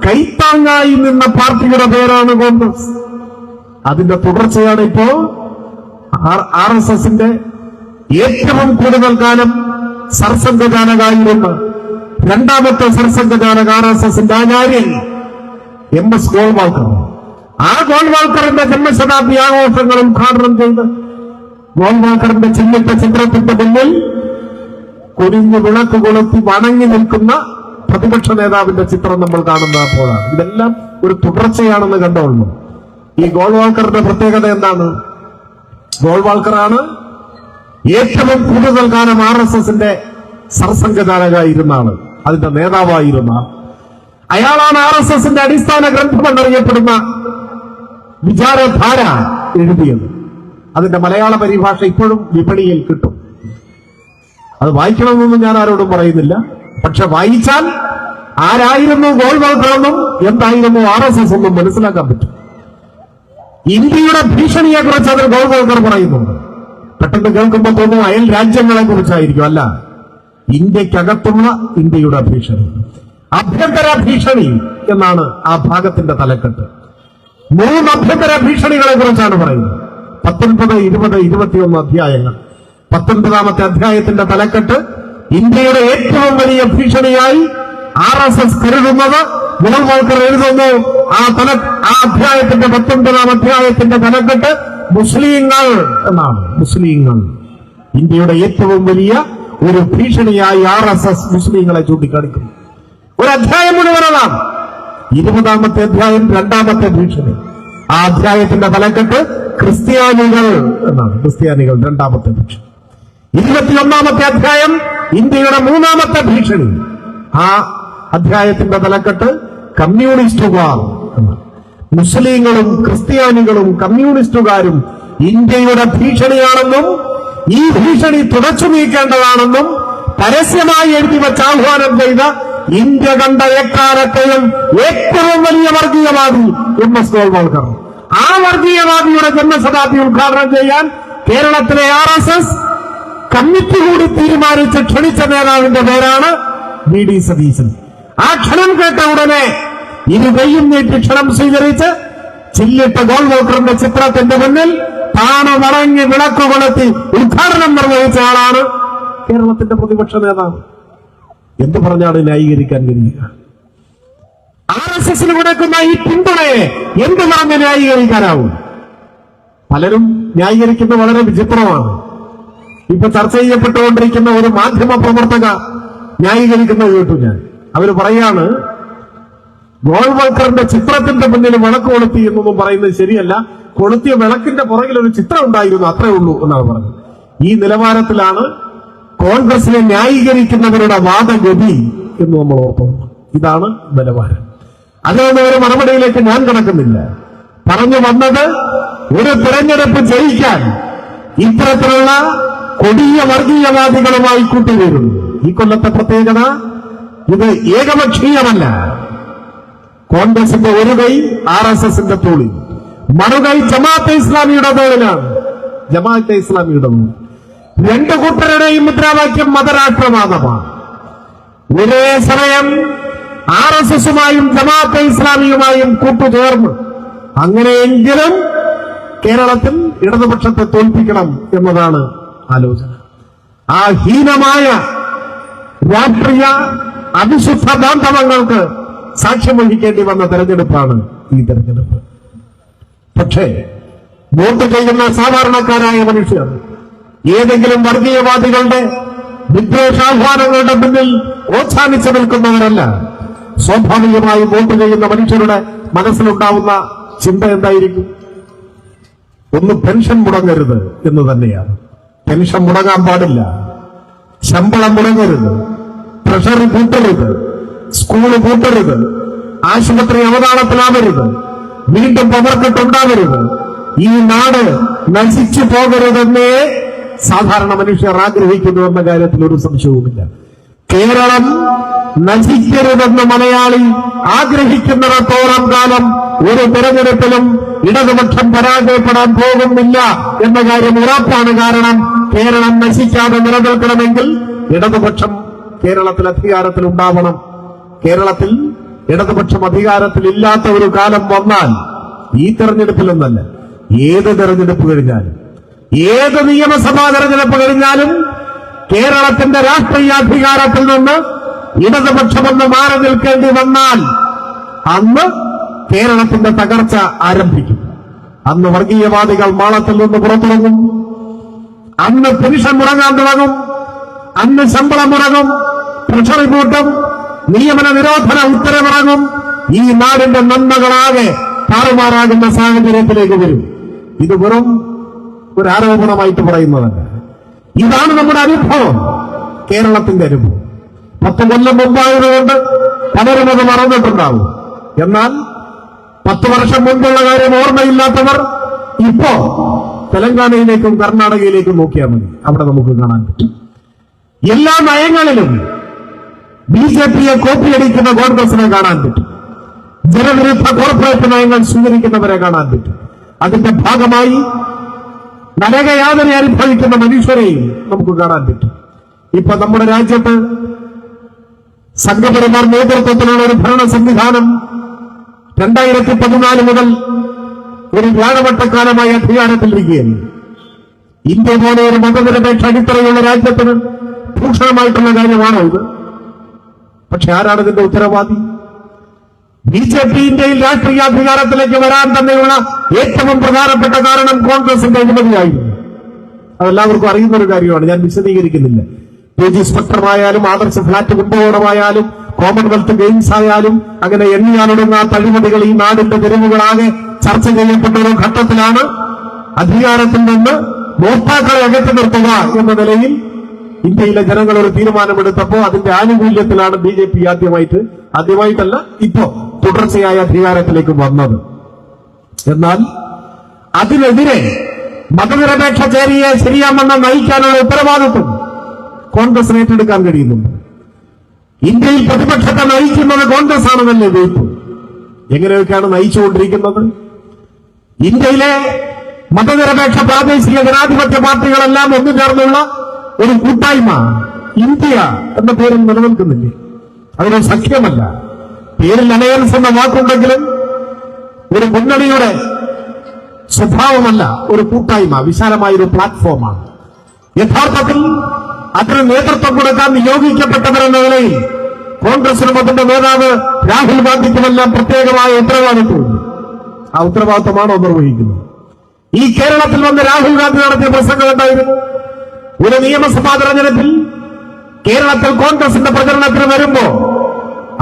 കൈത്താങ്ങായി നിന്ന പാർട്ടിയുടെ പേരാണ് കോൺഗ്രസ്. അതിന്റെ തുടർച്ചയാണ് ഇപ്പോ RSSന്റെ ഏറ്റവും കൂടുതൽ കാലം സർസംഘചാലകായിരുന്ന രണ്ടാമത്തെ സർസംഘചാലക RSSന്റെ ആചാര്യൻ MS ഗോൾവാൾക്കർ. ആ ഗോൾവാൾക്കറിന്റെ ജന്മശതാബ്ദി ആഘോഷങ്ങൾ ഉദ്ഘാടനം ചെയ്ത് ഗോൾവാൾക്കറിന്റെ ചിഹ്നിട്ട ചിത്രത്തിന്റെ മുന്നിൽ കുനിഞ്ഞു വിളക്ക് കൊളുത്തി വണങ്ങി നിൽക്കുന്ന പ്രതിപക്ഷ നേതാവിന്റെ ചിത്രം നമ്മൾ കാണുന്ന അപ്പോഴാണ്. ഇതെല്ലാം ഒരു തുടർച്ചയാണെന്ന് കണ്ടോളൂ. ഈ ഗോൾവാൾക്കറിന്റെ പ്രത്യേകത എന്താണ്? ഗോൾവാൾക്കറാണ് ഏറ്റവും കൂടുതൽ കാലം RSSന്റെ സർസംഘചാലകായിരുന്ന ആള്, അതിന്റെ നേതാവായിരുന്ന ആൾ. അയാളാണ് RSSന്റെ അടിസ്ഥാന ഗ്രന്ഥമെന്നറിയപ്പെടുന്ന വിചാരധാര എഴുതിയത്. അതിന്റെ മലയാള പരിഭാഷ ഇപ്പോഴും വിപണിയിൽ കിട്ടും. അത് വായിക്കണമെന്നൊന്നും ഞാൻ ആരോടും പറയുന്നില്ല, പക്ഷെ വായിച്ചാൽ ആരായിരുന്നു ഗോൾവാൾക്കറെന്നും എന്തായിരുന്നു RSS എന്നും മനസ്സിലാക്കാൻ പറ്റും. ഇന്ത്യയുടെ ഭീഷണിയെ കുറിച്ച് അതിൽ ഗോൾവാൾക്കർ പറയുന്നുണ്ട്. പെട്ടെന്ന് കേൾക്കുമ്പോൾ തോന്നും അയൽ രാജ്യങ്ങളെ കുറിച്ചായിരിക്കും. അല്ല, ഇന്ത്യക്കകത്തുള്ള ഇന്ത്യയുടെ ഭീഷണി, ആഭ്യന്തര ഭീഷണി എന്നാണ് ആ ഭാഗത്തിന്റെ തലക്കെട്ട്. 3 ആഭ്യന്തര ഭീഷണികളെ കുറിച്ചാണ് പറയുന്നത്. 19, 20, 21 അധ്യായങ്ങൾ. 19ാമത്തെ അധ്യായത്തിന്റെ തലക്കെട്ട് ഇന്ത്യയുടെ ഏറ്റവും വലിയ ഭീഷണിയായി RSS കരുതുന്നത്. ഗോൾവാൾക്കർ എഴുതുന്നു ആ അധ്യായത്തിന്റെ 19ാം അധ്യായത്തിന്റെ തലക്കെട്ട് മുസ്ലിങ്ങൾ എന്നാണ്. മുസ്ലിങ്ങൾ ഇന്ത്യയുടെ ഏറ്റവും വലിയ ഒരു ഭീഷണിയായി RSS മുസ്ലിങ്ങളെ ചൂണ്ടിക്കാണിക്കുന്നു. ഒരു അധ്യായം മുഴുവനാണ്. 20ാമത്തെ അധ്യായം 2ാമത്തെ ഭീഷണി. ആ അധ്യായത്തിന്റെ തലക്കെട്ട് ക്രിസ്ത്യാനികൾ എന്നാണ്. ക്രിസ്ത്യാനികൾ 2ാമത്തെ ഭീഷണി. 21ാമത്തെ അധ്യായം ഇന്ത്യയുടെ 3ാമത്തെ ഭീഷണി. ആ അധ്യായത്തിന്റെ തലക്കെട്ട് കമ്മ്യൂണിസ്റ്റുകാർ എന്നാണ്. മുസ്ലിങ്ങളും ക്രിസ്ത്യാനികളും കമ്മ്യൂണിസ്റ്റുകാരും ഇന്ത്യയുടെ ഭീഷണിയാണെന്നും ഈ ഭീഷണി തുടച്ചു നീക്കേണ്ടതാണെന്നും പരസ്യമായി എഴുതി വച്ച് ആഹ്വാനം ചെയ്ത ഇന്ത്യ കണ്ട എക്കാലത്തെയും ഏറ്റവും വലിയ വർഗീയവാദി MS ഗോൾവാൾക്കർ. ആ വർഗീയവാദിയുടെ ജന്മശതാബ്ദി ഉദ്ഘാടനം ചെയ്യാൻ കേരളത്തിലെ RSS കമ്മിറ്റി കൂടി തീരുമാനിച്ച് ക്ഷണിച്ച നേതാവിന്റെ പേരാണ് VD സതീശൻ. ആ ക്ഷണം കേട്ട ഉടനെ ഇരുകൈയും നീട്ടി ക്ഷണം സ്വീകരിച്ച് ചില്ലിട്ട ഗോൾവാൾക്കറിന്റെ ചിത്രത്തിന്റെ മുന്നിൽ താണു മടങ്ങി വിളക്ക് കൊളുത്തി ഉദ്ഘാടനം നിർവഹിച്ച ആളാണ് കേരളത്തിന്റെ പ്രതിപക്ഷ നേതാവ്. എന്ത് പറഞ്ഞാണ് ന്യായീകരിക്കാൻ കഴിയുക? RSSന് കൊടുക്കുന്ന ഈ പിന്തുണയെ എന്ത് പറഞ്ഞ് ന്യായീകരിക്കാനാവും? പലരും ന്യായീകരിക്കുന്നത് വളരെ വിചിത്രമാണ്. ഇപ്പൊ ചർച്ച ചെയ്യപ്പെട്ടുകൊണ്ടിരിക്കുന്ന ഒരു മാധ്യമ പ്രവർത്തക ന്യായീകരിക്കുന്നത് കേട്ടു ഞാൻ. അവര് പറയാണ് ഗോൾവാൾക്കറിന്റെ ചിത്രത്തിന്റെ മുന്നിൽ വിളക്ക് കൊളുത്തി എന്നൊന്നും പറയുന്നത് ശരിയല്ല, കൊളുത്തിയ വിളക്കിന്റെ പുറകിൽ ഒരു ചിത്രം ഉണ്ടായിരുന്നു, അത്രേ ഉള്ളൂ എന്നാണ് പറഞ്ഞത്. ഈ നിലവാരത്തിലാണ് കോൺഗ്രസിനെ ന്യായീകരിക്കുന്നവരുടെ വാദഗതി എന്ന് നമ്മൾ ഓർക്കുന്നു. ഇതാണ് നിലവാരം. അതിനൊന്നും ഒരു മറുപടിയിലേക്ക് ഞാൻ കടക്കുന്നില്ല. പറഞ്ഞു വന്നത്, ഒരു തെരഞ്ഞെടുപ്പ് ജയിക്കാൻ ഇത്തരത്തിലുള്ള കൊടിയ വർഗീയവാദികളുമായി കൂട്ടിവരുന്നു. ഈ കൊല്ലത്തെ പ്രത്യേകത ഇത് ഏകപക്ഷീയമല്ല. കോൺഗ്രസിന്റെ ഒരു കൈ RSSന്റെ തോളിൽ, മറുകൈ ജമാഅത്തെ ഇസ്ലാമിയുടെ തോളിലാണ്. ജമാഅത്തെ ഇസ്ലാമിയുടെ തോളിൽ. 2 കൂട്ടരുടെയും മുദ്രാവാക്യം മതരാഷ്ട്രവാദമാണ്. ഒരേ സമയം RSSുമായും ജമാഅത്തെ ഇസ്ലാമിയുമായും കൂട്ടുചേർന്ന് അങ്ങനെയെങ്കിലും കേരളത്തിൽ ഇടതുപക്ഷത്തെ തോൽപ്പിക്കണം എന്നതാണ് ആലോചന. ആ ഹീനമായ രാഷ്ട്രീയ അവിശുദ്ധ ബാന്ധവങ്ങൾക്ക് സാക്ഷ്യം വഹിക്കേണ്ടി വന്ന തെരഞ്ഞെടുപ്പാണ് ഈ തെരഞ്ഞെടുപ്പ്. പക്ഷേ വോട്ട് ചെയ്യുന്ന സാധാരണക്കാരായ മനുഷ്യർ ഏതെങ്കിലും വർഗീയവാദികളുടെ വിദ്വേഷാഹ്വാനങ്ങളുടെ മുന്നിൽ ഓച്ഛാനിച്ചു നിൽക്കുന്നവരല്ല. സ്വാഭാവികമായി വോട്ട് ചെയ്യുന്ന മനുഷ്യരുടെ മനസ്സിലുണ്ടാവുന്ന ചിന്ത എന്തായിരിക്കും? ഒന്ന്, പെൻഷൻ മുടങ്ങരുത് എന്ന് തന്നെയാണ്. പെൻഷൻ മുടങ്ങാൻ പാടില്ല, ശമ്പളം മുടങ്ങരുത്, ട്രഷറി കൂട്ടരുത്, സ്കൂള് കൂട്ടരുത്, ആശുപത്രി അവതാളത്തിലാവരുത്, വീണ്ടും പവർക്കെട്ടുണ്ടാവരുത്, ഈ നാട് നശിച്ചു പോകരുതെന്നേ സാധാരണ മനുഷ്യർ ആഗ്രഹിക്കുന്നുവെന്ന കാര്യത്തിൽ ഒരു സംശയവുമില്ല. കേരളം നശിക്കരുതെന്ന് മലയാളി ആഗ്രഹിക്കുന്നിടത്തോളം കാലം ഒരു തെരഞ്ഞെടുപ്പിലും ഇടതുപക്ഷം പരാജയപ്പെടാൻ പോകുന്നില്ല എന്ന കാര്യം ഉറപ്പാണ്. കാരണം കേരളം നശിക്കാതെ നിലനിൽക്കണമെങ്കിൽ ഇടതുപക്ഷം കേരളത്തിൽ അധികാരത്തിൽ ഉണ്ടാവണം. കേരളത്തിൽ ഇടതുപക്ഷം അധികാരത്തിൽ ഇല്ലാത്ത ഒരു കാലം വന്നാൽ ഈ തെരഞ്ഞെടുപ്പിലൊന്നല്ല, ഏത് തെരഞ്ഞെടുപ്പ് കഴിഞ്ഞാലും, ഏത് നിയമസഭാ തെരഞ്ഞെടുപ്പ് കഴിഞ്ഞാലും കേരളത്തിന്റെ രാഷ്ട്രീയ അധികാരത്തിൽ നിന്ന് ഇടതുപക്ഷമെന്ന് മാറി നിൽക്കേണ്ടി വന്നാൽ അന്ന് കേരളത്തിന്റെ തകർച്ച ആരംഭിക്കും. അന്ന് വർഗീയവാദികൾ മാളത്തിൽ നിന്ന് പുറത്തിറങ്ങും, അന്ന് പെൻഷൻ മുടങ്ങാൻ തുടങ്ങും, അന്ന് ശമ്പളം മുടങ്ങും, ട്രഷറി കൂട്ടും, നിയമന നിരോധന ഉത്തരവിറങ്ങും. ഈ നാടിന്റെ നന്മകളാകെ താറുമാറാകുന്ന സാഹചര്യത്തിലേക്ക് വരും. ഇത് വെറും ഒരു ആരോപണമായിട്ട് പറയുന്നതല്ല, ഇതാണ് നമ്മുടെ അനുഭവം, കേരളത്തിന്റെ അനുഭവം. 10 കൊല്ലം മുമ്പായതുകൊണ്ട് പലരും അത് മറന്നിട്ടുണ്ടാവും. എന്നാൽ 10 വർഷം മുമ്പുള്ള കാര്യം ഓർമ്മയില്ലാത്തവർ ഇപ്പോ തെലങ്കാനയിലേക്കും കർണാടകയിലേക്കും നോക്കിയാൽ മതി, അവിടെ നമുക്ക് കാണാൻ പറ്റും. എല്ലാ നയങ്ങളിലും BJPയെ കോപ്പിയടിക്കുന്ന കോൺഗ്രസിനെ കാണാൻ പറ്റും. ജനവിരുദ്ധ കോർപ്പറേറ്റ് നയങ്ങൾ സ്വീകരിക്കുന്നവരെ കാണാൻ പറ്റും. അതിന്റെ ഭാഗമായി നരകയാതന അനുഭവിക്കുന്ന മനുഷ്യരെയും നമുക്ക് കാണാൻ പറ്റും. ഇപ്പൊ നമ്മുടെ രാജ്യത്ത് സംഘപരിവാർ നേതൃത്വത്തിലുള്ള ഒരു ഭരണ സംവിധാനം 2014 മുതൽ ഒരു വ്യാഴവട്ടക്കാലമായി അധികാരത്തിലിരിക്കുകയാണ്. ഇന്ത്യ പോലെ ഒരു മതനിരപേക്ഷ അടിത്തറയുള്ള രാജ്യത്തിന് ഭൂഷണമായിട്ടുള്ള കാര്യമാണോ ഇത്? പക്ഷെ ആരാണ് ഇതിന്റെ ഉത്തരവാദി? ബിജെപി ഇന്ത്യയിൽ രാഷ്ട്രീയ അധികാരത്തിലേക്ക് വരാൻ തന്നെയുള്ള ഏറ്റവും പ്രധാനപ്പെട്ട കാരണം കോൺഗ്രസിന്റെ അഴിമതിയായിരുന്നു. അതെല്ലാവർക്കും അറിയുന്ന ഒരു കാര്യമാണ്, ഞാൻ വിശദീകരിക്കുന്നില്ല. PG സ്പെക്ട്രമായാലും ആദർശ ഫ്ളാറ്റ് കുംഭകോണമായാലും കോമൺവെൽത്ത് ഗെയിംസ് ആയാലും അങ്ങനെ എണ്ണിയാലൊടുന്ന അഴിമതികൾ ഈ നാടിന്റെ തെരുവുകളാകെ ചർച്ച ചെയ്യപ്പെട്ട ഒരു ഘട്ടത്തിലാണ് അധികാരത്തിൽ നിന്ന് മോഷ്ടാക്കളെ അകറ്റി നിർത്തുക എന്ന നിലയിൽ ഇന്ത്യയിലെ ജനങ്ങൾ ഒരു തീരുമാനമെടുത്തപ്പോൾ അതിന്റെ ആനുകൂല്യത്തിലാണ് BJP ആദ്യമായിട്ടല്ല ഇപ്പോ തുടർച്ചയായ അധികാരത്തിലേക്ക് വന്നത്. എന്നാൽ അതിനെതിരെ മതനിരപേക്ഷ ചേരിയെ ശരിയാമെന്ന് നയിക്കാനുള്ള ഉത്തരവാദിത്വം കോൺഗ്രസിന് ഏറ്റെടുക്കാൻ കഴിയുന്നുണ്ട്. ഇന്ത്യയിൽ പ്രതിപക്ഷത്തെ നയിക്കുന്നത് കോൺഗ്രസ് ആണെന്നല്ലേ വെയ്പ്പ്? എങ്ങനെയൊക്കെയാണ് നയിച്ചുകൊണ്ടിരിക്കുന്നത്? ഇന്ത്യയിലെ മതനിരപേക്ഷ പ്രാദേശിക ജനാധിപത്യ പാർട്ടികളെല്ലാം ഒന്നുചേർന്നുള്ള ഒരു കൂട്ടായ്മ ഇന്ത്യ എന്ന പേരിൽ നിലനിൽക്കുന്നില്ലേ? അതൊരു സഖ്യമല്ല. പേരിൽ അലയൻസ് എന്ന വാക്കുണ്ടെങ്കിലും ഒരു മുന്നണിയുടെ സ്വഭാവമല്ല, ഒരു കൂട്ടായ്മ, വിശാലമായൊരു പ്ലാറ്റ്ഫോമാണ്. യഥാർത്ഥത്തിൽ അതിന് നേതൃത്വം കൊടുക്കാൻ നിയോഗിക്കപ്പെട്ടവരെന്ന നിലയിൽ കോൺഗ്രസിനും അതിന്റെ നേതാവ് രാഹുൽ ഗാന്ധിക്കുമെല്ലാം പ്രത്യേകമായ ഉത്തരവാദിത്വമുണ്ട്. ആ ഉത്തരവാദിത്വമാണോ നിർവഹിക്കുന്നത്? ഈ കേരളത്തിൽ വന്ന് രാഹുൽ ഗാന്ധി നടത്തിയ പ്രസംഗം ഉണ്ടായിരുന്നു. ഒരു നിയമസഭാ തെരഞ്ഞെടുപ്പിൽ കേരളത്തിൽ കോൺഗ്രസിന്റെ പ്രചരണത്തിന് വരുമ്പോ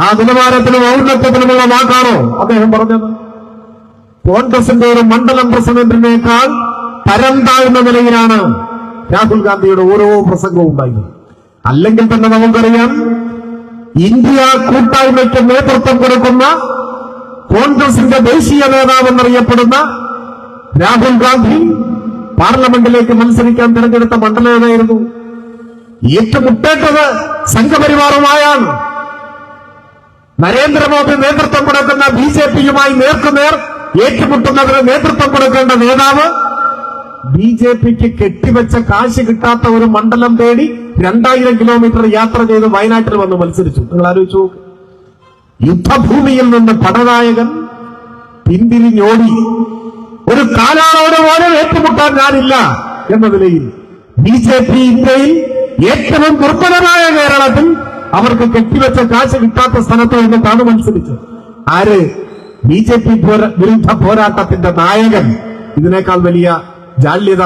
ആ നിലവാരത്തിനും ഔന്നത്യത്തിനുമുള്ള വാക്കാണോ അദ്ദേഹം പറഞ്ഞത്? കോൺഗ്രസിന്റെ ഒരു മണ്ഡലം പ്രസിഡന്റിനേക്കാൾ തരം താഴ്ന്ന നിലയിലാണ് രാഹുൽ ഗാന്ധിയുടെ ഓരോ പ്രസംഗവും ഉണ്ടായത്. അല്ലെങ്കിൽ തന്നെ നമുക്കറിയാം, ഇന്ത്യ കൂട്ടായ്മയ്ക്ക് നേതൃത്വം കൊടുക്കുന്ന കോൺഗ്രസിന്റെ ദേശീയ നേതാവെന്നറിയപ്പെടുന്ന രാഹുൽ ഗാന്ധി പാർലമെന്റിലേക്ക് മത്സരിക്കാൻ തിരഞ്ഞെടുത്ത മണ്ഡലം ഏതായിരുന്നു? ഏറ്റുമുട്ടേണ്ടത് സംഘപരിവാറുമായാണ്. നരേന്ദ്രമോദി നേതൃത്വം കൊടുക്കുന്ന BJPയുമായി നേർക്കുനേർ ഏറ്റുമുട്ടുന്നതിന് നേതൃത്വം കൊടുക്കേണ്ട നേതാവ് BJPക്ക് കെട്ടിവെച്ച കാശ് കിട്ടാത്ത ഒരു മണ്ഡലം തേടി 2000 കിലോമീറ്റർ യാത്ര ചെയ്ത് വയനാട്ടിൽ വന്ന് മത്സരിച്ചു. നിങ്ങൾ ആലോചിച്ചു നോക്ക്. യുദ്ധഭൂമിയിൽ നിന്ന് പടനായകൻ പിന്തിരിഞ്ഞോടി ഒരു കാലാളോട് പോലും ഏറ്റുമുട്ടാൻ ഞാനില്ല എന്ന നിലയിൽ BJP ഇന്ത്യയിൽ ഏറ്റവും ദുർബലമായ കേരളത്തിൽ അവർക്ക് കെട്ടിവെച്ച കാശ് കിട്ടാത്ത സ്ഥലത്ത് നിന്നിട്ടാണ് മത്സരിച്ചത്. ആര്? BJP വിരുദ്ധ പോരാട്ടത്തിന്റെ നായകൻ. ഇതിനേക്കാൾ വലിയ ജാള്യത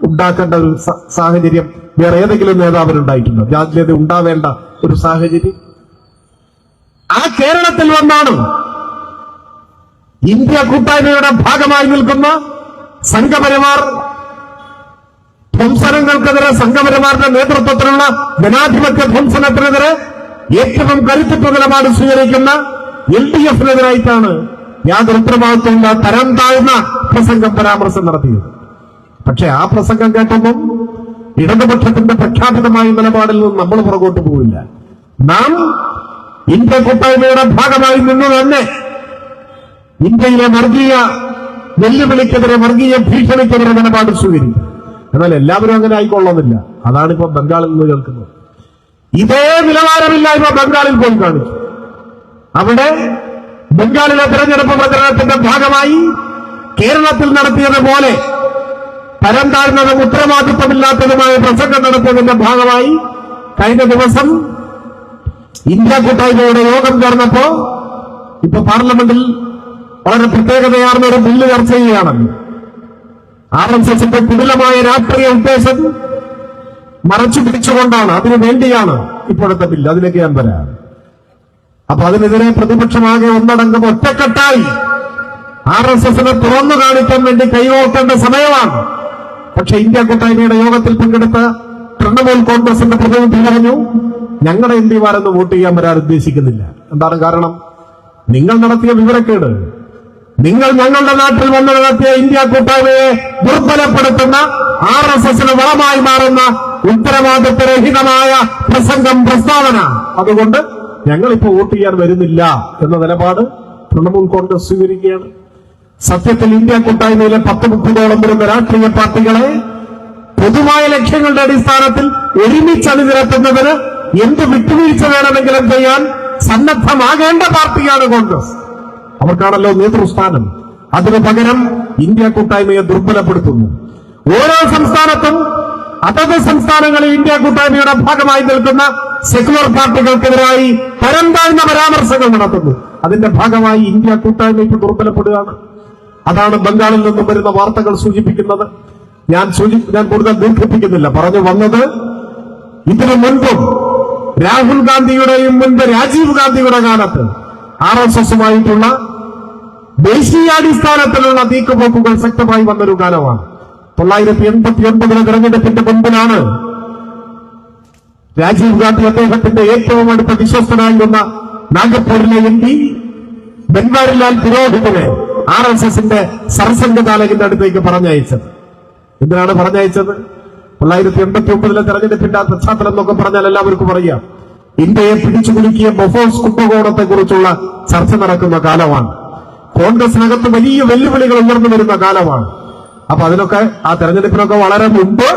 ഉണ്ടാക്കേണ്ട ഒരു സാഹചര്യം വേറെ ഏതെങ്കിലും നേതാവിനുണ്ടായിട്ടുണ്ടോ? ജാള്യത ഉണ്ടാവേണ്ട ഒരു സാഹചര്യം ആ കേരളത്തിൽ വന്നാണ് ഇന്ത്യ കൂട്ടായ്മയുടെ ഭാഗമായി നിൽക്കുന്ന സംഘപരിവാർ ധ്വംസനങ്ങൾക്കെതിരെ, സംഘപരിവാറിന്റെ നേതൃത്വത്തിലുള്ള ജനാധിപത്യ ധ്വംസനത്തിനെതിരെ ഏറ്റവും കരുത്തുറ്റ നിലപാട് സ്വീകരിക്കുന്ന LDFനെതിരായിട്ടാണ് യാതൊരു ഉത്തരവാദിത്വമില്ല തരം താഴ്ന്ന പ്രസംഗം, പരാമർശം നടത്തിയത്. പക്ഷെ ആ പ്രസംഗം കേട്ടപ്പോൾ ഇടതുപക്ഷത്തിന്റെ പ്രഖ്യാപിതമായ നിലപാടിൽ നിന്ന് നമ്മൾ പുറകോട്ട് പോവില്ല. നാം ഇന്ത്യ കൂട്ടായ്മയുടെ ഭാഗമായി നിന്ന് തന്നെ ഇന്ത്യയിലെ വർഗീയ വെല്ലുവിളിക്കെതിരെ, വർഗീയ ഭീഷണിക്കെതിരെ നിലപാട് സ്വീകരിക്കും. എന്നാൽ എല്ലാവരും അങ്ങനെ ആയിക്കൊള്ളുന്നില്ല. അതാണിപ്പോ ബംഗാളിൽ നിന്ന് കേൾക്കുന്നത്. ഇതേ നിലവാരമില്ലായ്മ ബംഗാളിൽ പോയി കാണിച്ചു. അവിടെ ബംഗാളിലെ തെരഞ്ഞെടുപ്പ് പ്രചരണത്തിന്റെ ഭാഗമായി കേരളത്തിൽ നടത്തിയതുപോലെ തരം താഴ്ന്നതും ഉത്തരവാദിത്വമില്ലാത്തതുമായ പ്രസംഗം നടത്തിയതിന്റെ ഭാഗമായി കഴിഞ്ഞ ദിവസം ഇന്ത്യ കൂട്ടായ്മയുടെ യോഗം ചേർന്നപ്പോ ഇപ്പൊ പാർലമെന്റിൽ വളരെ പ്രത്യേകതയാർന്ന ഒരു ബില്ല് ചർച്ച ചെയ്യുകയാണ്. RSSന്റെ കുടിലമായ രാഷ്ട്രീയ ഉദ്ദേശം മറച്ചു പിടിച്ചുകൊണ്ടാണ്, അതിനു വേണ്ടിയാണ് ഇപ്പോഴത്തെ ബില്ല്. അതിലേക്ക് ഞാൻ വരാം. അപ്പൊ അതിനെതിരെ പ്രതിപക്ഷമാകെ ഒന്നടങ്കം ഒറ്റക്കെട്ടായി RSSനെ തുറന്നു കാണിക്കാൻ വേണ്ടി കൈകോർക്കേണ്ട സമയമാണ്. പക്ഷെ ഇന്ത്യ കൂട്ടായ്മയുടെ യോഗത്തിൽ പങ്കെടുത്ത തൃണമൂൽ കോൺഗ്രസിന്റെ പ്രതിനിധി പറഞ്ഞു, ഞങ്ങളുടെ MPമാരൊന്നും വോട്ട് ചെയ്യാൻ വരാൻ ഉദ്ദേശിക്കുന്നില്ല. എന്താണ് കാരണം? നിങ്ങൾ നടത്തിയ വിവരക്കേട്, നിങ്ങൾ ഞങ്ങളുടെ നാട്ടിൽ വന്ന് നടത്തിയ ഇന്ത്യ കൂട്ടായ്മയെ ദുർബലപ്പെടുത്തുന്ന, RSSന് വളമായി മാറുന്ന ഉത്തരവാദിത്വരഹിതമായ പ്രസംഗം, പ്രസ്താവന. അതുകൊണ്ട് ഞങ്ങളിപ്പോ വോട്ട് ചെയ്യാൻ വരുന്നില്ല എന്ന നിലപാട് തൃണമൂൽ കോൺഗ്രസ് സ്വീകരിക്കുകയാണ്. സത്യത്തിൽ ഇന്ത്യ കൂട്ടായ്മയിലെ 10-30ഓളം വരുന്ന രാഷ്ട്രീയ പാർട്ടികളെ പൊതുവായ ലക്ഷ്യങ്ങളുടെ അടിസ്ഥാനത്തിൽ ഒരുമിച്ച് അണിനിരത്തുന്നതിന് എന്ത് വിട്ടുവീഴ്ച വേണമെങ്കിലും ചെയ്യാൻ സന്നദ്ധമാകേണ്ട പാർട്ടിയാണ് കോൺഗ്രസ്. അവർക്കാണല്ലോ നേതൃസ്ഥാനം. അതിനു പകരം ഇന്ത്യ കൂട്ടായ്മയെ ദുർബലപ്പെടുത്തുന്നു. ഓരോ സംസ്ഥാനത്തും അതത് സംസ്ഥാനങ്ങളിൽ ഇന്ത്യ കൂട്ടായ്മയുടെ ഭാഗമായി നിൽക്കുന്ന സെക്യുലർ പാർട്ടികൾക്കെതിരായി തരം താഴ്ന്ന പരാമർശങ്ങൾ നടത്തുന്നു. അതിന്റെ ഭാഗമായി ഇന്ത്യ കൂട്ടായ്മയ്ക്ക് ദുർബലപ്പെടുകയാണ്. അതാണ് ബംഗാളിൽ നിന്നും വരുന്ന വാർത്തകൾ സൂചിപ്പിക്കുന്നത്. ഞാൻ കൂടുതൽ ദീർഘിപ്പിക്കുന്നില്ല. പറഞ്ഞു വന്നത്, ഇതിനു മുൻപും രാഹുൽ ഗാന്ധിയുടെയും മുൻപ് രാജീവ് ഗാന്ധിയുടെ കാലത്ത് RSSുമായിട്ടുള്ള ദേശീയാടിസ്ഥാനത്തിലുള്ള നീക്കുപോക്കുകൾ ശക്തമായി വന്നൊരു കാലമാണ്. 1989 തെരഞ്ഞെടുപ്പിന്റെ മുൻപിലാണ് രാജീവ് ഗാന്ധി അദ്ദേഹത്തിന്റെ ഏറ്റവും അടുത്ത വിശ്വസ്തനായിരുന്ന നാഗപ്പൂരിലെ MP ബൻവാരിലാൽ പുരോഹിതിനെ RSSന്റെ സർസംഘചാലകന്റെ അടുത്തേക്ക് പറഞ്ഞയച്ചത്. എന്തിനാണ് പറഞ്ഞയച്ചത്? 1989 തെരഞ്ഞെടുപ്പിന്റെ ആ പശ്ചാത്തലം എന്നൊക്കെ പറഞ്ഞാൽ എല്ലാവർക്കും അറിയാം. ഇന്ത്യയെ പിടിച്ചു കുലുക്കിയ ബൊഫോഴ്സ് കുംഭകോണത്തെ കുറിച്ചുള്ള ചർച്ച നടക്കുന്ന കാലമാണ്. കോൺഗ്രസിനകത്ത് വലിയ വെല്ലുവിളികൾ ഉയർന്നു വരുന്ന കാലമാണ്. അപ്പൊ അതിനൊക്കെ ആ തെരഞ്ഞെടുപ്പിനൊക്കെ വളരെ മുമ്പ്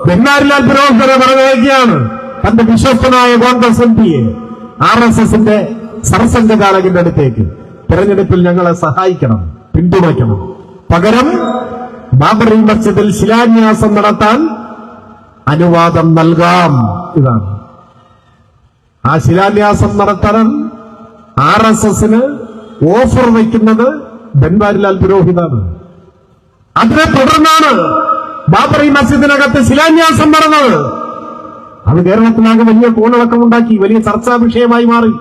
ബൻവാരിലാൽ പുരോഹിതനെ പറഞ്ഞയക്കുകയാണ് തന്റെ വിശ്വസ്തനായ കോൺഗ്രസ് MPയെ RSSന്റെ സർസംഘചാലകന്റെ അടുത്തേക്ക്. തെരഞ്ഞെടുപ്പിൽ ഞങ്ങളെ സഹായിക്കണം, പിന്തുണയ്ക്കണം. പകരം ബാബറി മസ്ജിദിൽ ശിലാന്യാസം നടത്താൻ അനുവാദം നൽകാം. ഇതാണ് ആ ശിലാന്യാസം നടത്താൻ RSSന് ഓഫർ വയ്ക്കുന്നത് ബൻവാരിലാൽ പുരോഹിതാണ്. അതിനെ തുടർന്നാണ് ബാബറി മസ്ജിദിനകത്ത് ശിലാന്യാസം നടന്നത്. അത് കേരളത്തിലാകെ വലിയ കോളിളക്കമുണ്ടാക്കി, വലിയ ചർച്ചാ വിഷയമായി മാറി.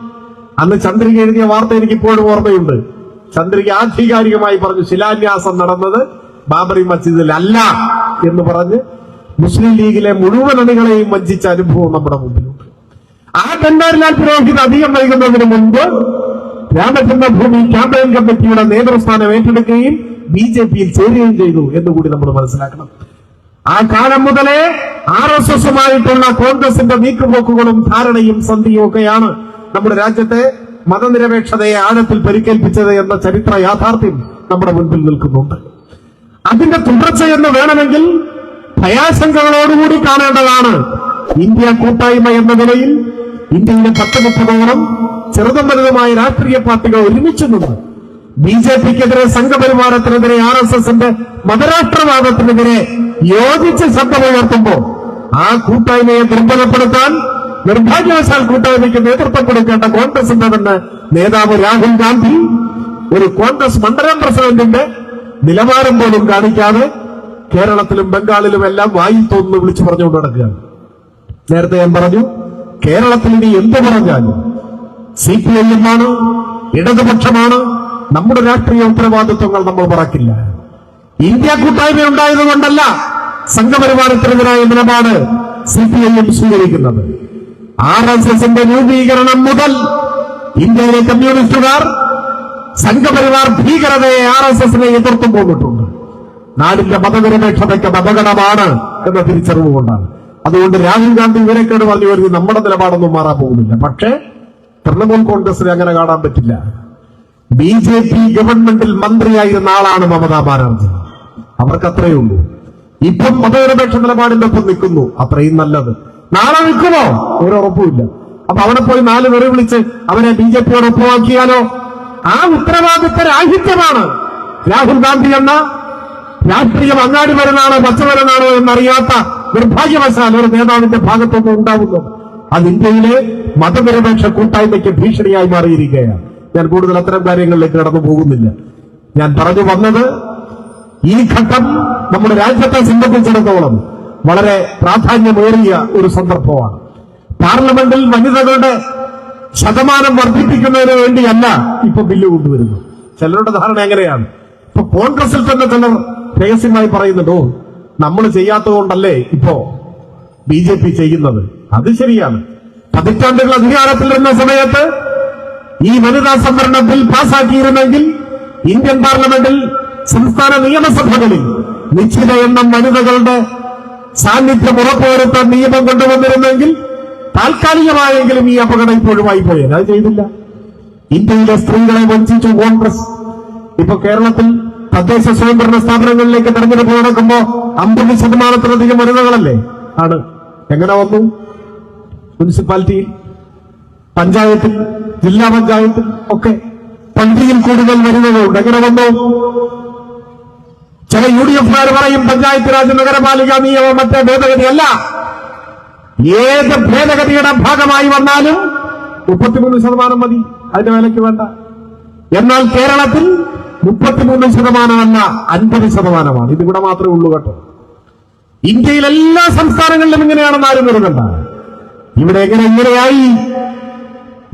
അന്ന് ചന്ദ്രിക എഴുതിയ വാർത്ത എനിക്കിപ്പോഴും ഓർമ്മയുണ്ട്. ചന്ദ്രിക ആധികാരികമായി പറഞ്ഞു ശിലാന്യാസം നടന്നത് ബാബറി മസ്ജിദിൽ അല്ല എന്ന് പറഞ്ഞ് മുസ്ലിം ലീഗിലെ മുഴുവൻ അണികളെയും വഞ്ചിച്ച അനുഭവം നമ്മുടെ മുമ്പിലുണ്ട്. ആ ബൻവാരിലാൽ പുരോഹിത് അധികം വൈകുന്നതിന് മുൻപ് രാമചന്ദ്രഭൂമി ക്യാമ്പയിൻ കമ്മിറ്റിയുടെ നേതൃസ്ഥാനം ഏറ്റെടുക്കുകയും BJPയിൽ ചേരുകയും ചെയ്തു എന്നുകൂടി നമ്മൾ മനസ്സിലാക്കണം. ആ കാലം മുതലേ RSSുമായിട്ടുള്ള കോൺഗ്രസിന്റെ നീക്കുപോക്കുകളും ധാരണയും സന്ധിയും ഒക്കെയാണ് നമ്മുടെ രാജ്യത്തെ മതനിരപേക്ഷതയെ ആഴത്തിൽ പരിക്കേൽപ്പിച്ചത് എന്ന ചരിത്ര യാഥാർത്ഥ്യം നമ്മുടെ മുൻപിൽ നിൽക്കുന്നുണ്ട്. അതിന്റെ തുടർച്ചയെന്ന് വേണമെങ്കിൽ ഭയാശങ്കകളോടുകൂടി കാണേണ്ടതാണ്. ഇന്ത്യ കൂട്ടായ്മ എന്ന നിലയിൽ ഇന്ത്യയിലെ 10-30ഓളം ചെറുതും വലുതുമായ രാഷ്ട്രീയ പാർട്ടികൾ ഒരുമിച്ച് നിന്ന് BJPക്കെതിരെ, സംഘപരിവാരത്തിനെതിരെ, RSSന്റെ മതരാഷ്ട്രവാദത്തിനെതിരെ യോജിച്ച് ശബ്ദമുയർത്തുമ്പോൾ ആ കൂട്ടായ്മയെ ദുർബലപ്പെടുത്താൻ നിർഭാഗ്യവശാൽ കൂട്ടായ്മയ്ക്ക് നേതൃത്വം കൊടുക്കേണ്ട കോൺഗ്രസിന്റെ തന്നെ നേതാവ് രാഹുൽ ഗാന്ധി ഒരു കോൺഗ്രസ് മണ്ഡലം പ്രസിഡന്റിന്റെ നിലവാരം പോലും കാണിക്കാതെ കേരളത്തിലും ബംഗാളിലും എല്ലാം വായിൽ തോന്നുന്നു വിളിച്ചു പറഞ്ഞുകൊണ്ട് നടക്കുകയാണ്. നേരത്തെ ഞാൻ പറഞ്ഞു, കേരളത്തിൽ ഇനി എന്ത് പറഞ്ഞാലും CPIM ആണ്, ഇടതുപക്ഷമാണ്, നമ്മുടെ രാഷ്ട്രീയ ഉത്തരവാദിത്വങ്ങൾ നമ്മൾ മറക്കില്ല. ഇന്ത്യ കൂട്ടായ്മ ഉണ്ടായതുകൊണ്ടല്ല സംഘപരിവാരത്തിനെതിരായ നിലപാട് CPIM സ്വീകരിക്കുന്നത്. RSSന്റെ രൂപീകരണം മുതൽ ഇന്ത്യയിലെ കമ്മ്യൂണിസ്റ്റുകാർ സംഘപരിവാർ ഭീകരതയെ RSSനെ എതിർത്തും പോന്നിട്ടുണ്ട്. നാടിന്റെ മതനിരപേക്ഷതയ്ക്ക് അപകടമാണ് എന്ന തിരിച്ചറിവ് കൊണ്ടാണ്. അതുകൊണ്ട് രാഹുൽ ഗാന്ധി ഇവരെക്കേട് പറഞ്ഞു വരുന്നത് നമ്മുടെ നിലപാടൊന്നും മാറാൻ പോകുന്നില്ല. പക്ഷേ തൃണമൂൽ കോൺഗ്രസിനെ അങ്ങനെ കാണാൻ പറ്റില്ല. BJP ഗവൺമെന്റിൽ മന്ത്രിയായിരുന്ന ആളാണ് മമതാ ബാനർജി. അവർക്ക് അത്രയേ ഉള്ളൂ. ഇപ്പം മതനിരപേക്ഷ നിലപാടിന്റെ ഒപ്പം നിൽക്കുന്നു, അത്രയും നല്ലത്. നാളെ നിൽക്കുമോ ഒരു ഉറപ്പുമില്ല. അപ്പൊ അവിടെ പോയി 4 പേരെ വിളിച്ച് അവരെ BJPയോട് ഒപ്പമാക്കിയാലോ? ആ ഉത്തരവാദിത്ത രാഹിത്യമാണ് രാഹുൽ ഗാന്ധി എന്ന രാഷ്ട്രീയം അങ്ങാടി വരുന്നാണോ പച്ചമരുന്നാണോ എന്നറിയാത്ത നിർഭാഗ്യവശാൽ ഒരു നേതാവിന്റെ ഭാഗത്തൊന്നും ഉണ്ടാവുന്നത്. അത് ഇന്ത്യയിലെ മതനിരപേക്ഷ കൂട്ടായ്മയ്ക്ക് ഭീഷണിയായി മാറിയിരിക്കുകയാണ്. ഞാൻ കൂടുതൽ അത്തരം കാര്യങ്ങളിലേക്ക് കടന്നു പോകുന്നില്ല. ഞാൻ പറഞ്ഞു വന്നത്, ഈ ഘട്ടം നമ്മുടെ രാജ്യത്തെ സംബന്ധിച്ചിടത്തോളം വളരെ പ്രാധാന്യമേറിയ ഒരു സന്ദർഭമാണ്. പാർലമെന്റിൽ വനിതകളുടെ ശതമാനം വർദ്ധിപ്പിക്കുന്നതിന് വേണ്ടിയല്ല ഇപ്പൊ ബില്ല് കൊണ്ടുവരുന്നത്. ചിലരുടെ ധാരണ എങ്ങനെയാണ്? ഇപ്പൊ കോൺഗ്രസിൽ തന്നെ ചിലർ രഹസ്യമായി പറയുന്നുണ്ടോ നമ്മൾ ചെയ്യാത്തതുകൊണ്ടല്ലേ ഇപ്പോ BJP ചെയ്യുന്നത്. അത് ശരിയാണ്. പതിറ്റാണ്ടുകൾ അധികാരത്തിലിരുന്ന സമയത്ത് ഈ വനിതാ സംവരണ ബിൽ പാസാക്കിയിരുന്നെങ്കിൽ ഇന്ത്യൻ പാർലമെന്റിൽ, സംസ്ഥാന നിയമസഭകളിൽ നിശ്ചിത എണ്ണം വനിതകളുടെ സാന്നിധ്യം ഉറപ്പുവരുത്താൻ നിയമം കൊണ്ടുവന്നിരുന്നെങ്കിൽ താൽക്കാലികമായെങ്കിലും ഈ അപകടം ഇപ്പോഴുമായി പോയത്. അത് ചെയ്തില്ല. ഇന്ത്യയിലെ സ്ത്രീകളെ വഞ്ചിച്ചു കോൺഗ്രസ്. ഇപ്പൊ കേരളത്തിൽ തദ്ദേശ സ്വയംഭരണ സ്ഥാപനങ്ങളിലേക്ക് തെരഞ്ഞെടുപ്പ് നടക്കുമ്പോ 50% വനിതകളല്ലേ ആണ്. എങ്ങനെ വന്നു? മുനിസിപ്പാലിറ്റിയിൽ, പഞ്ചായത്തിൽ, ജില്ലാ പഞ്ചായത്തിൽ ഒക്കെ പകുതിയിൽ കൂടുതൽ വനിതകളുണ്ട്. എങ്ങനെ വന്നു? ചില UDF-കാർ പറയും പഞ്ചായത്ത് രാജ് നഗരപാലിക നിയമം മറ്റേ ഭേദഗതിയല്ല. ഏത് ഭേദഗതിയുടെ ഭാഗമായി വന്നാലും 33% മതി, അതിന്റെ വിലയ്ക്ക് വേണ്ട. എന്നാൽ കേരളത്തിൽ 33%അല്ല, 50%. ഇതിവിടെ മാത്രമേ ഉള്ളൂ കേട്ടോ. ഇന്ത്യയിൽ എല്ലാ സംസ്ഥാനങ്ങളിലും ഇങ്ങനെയാണെന്ന് ആരും കരുതണ്ട. ഇവിടെ എങ്ങനെയായി?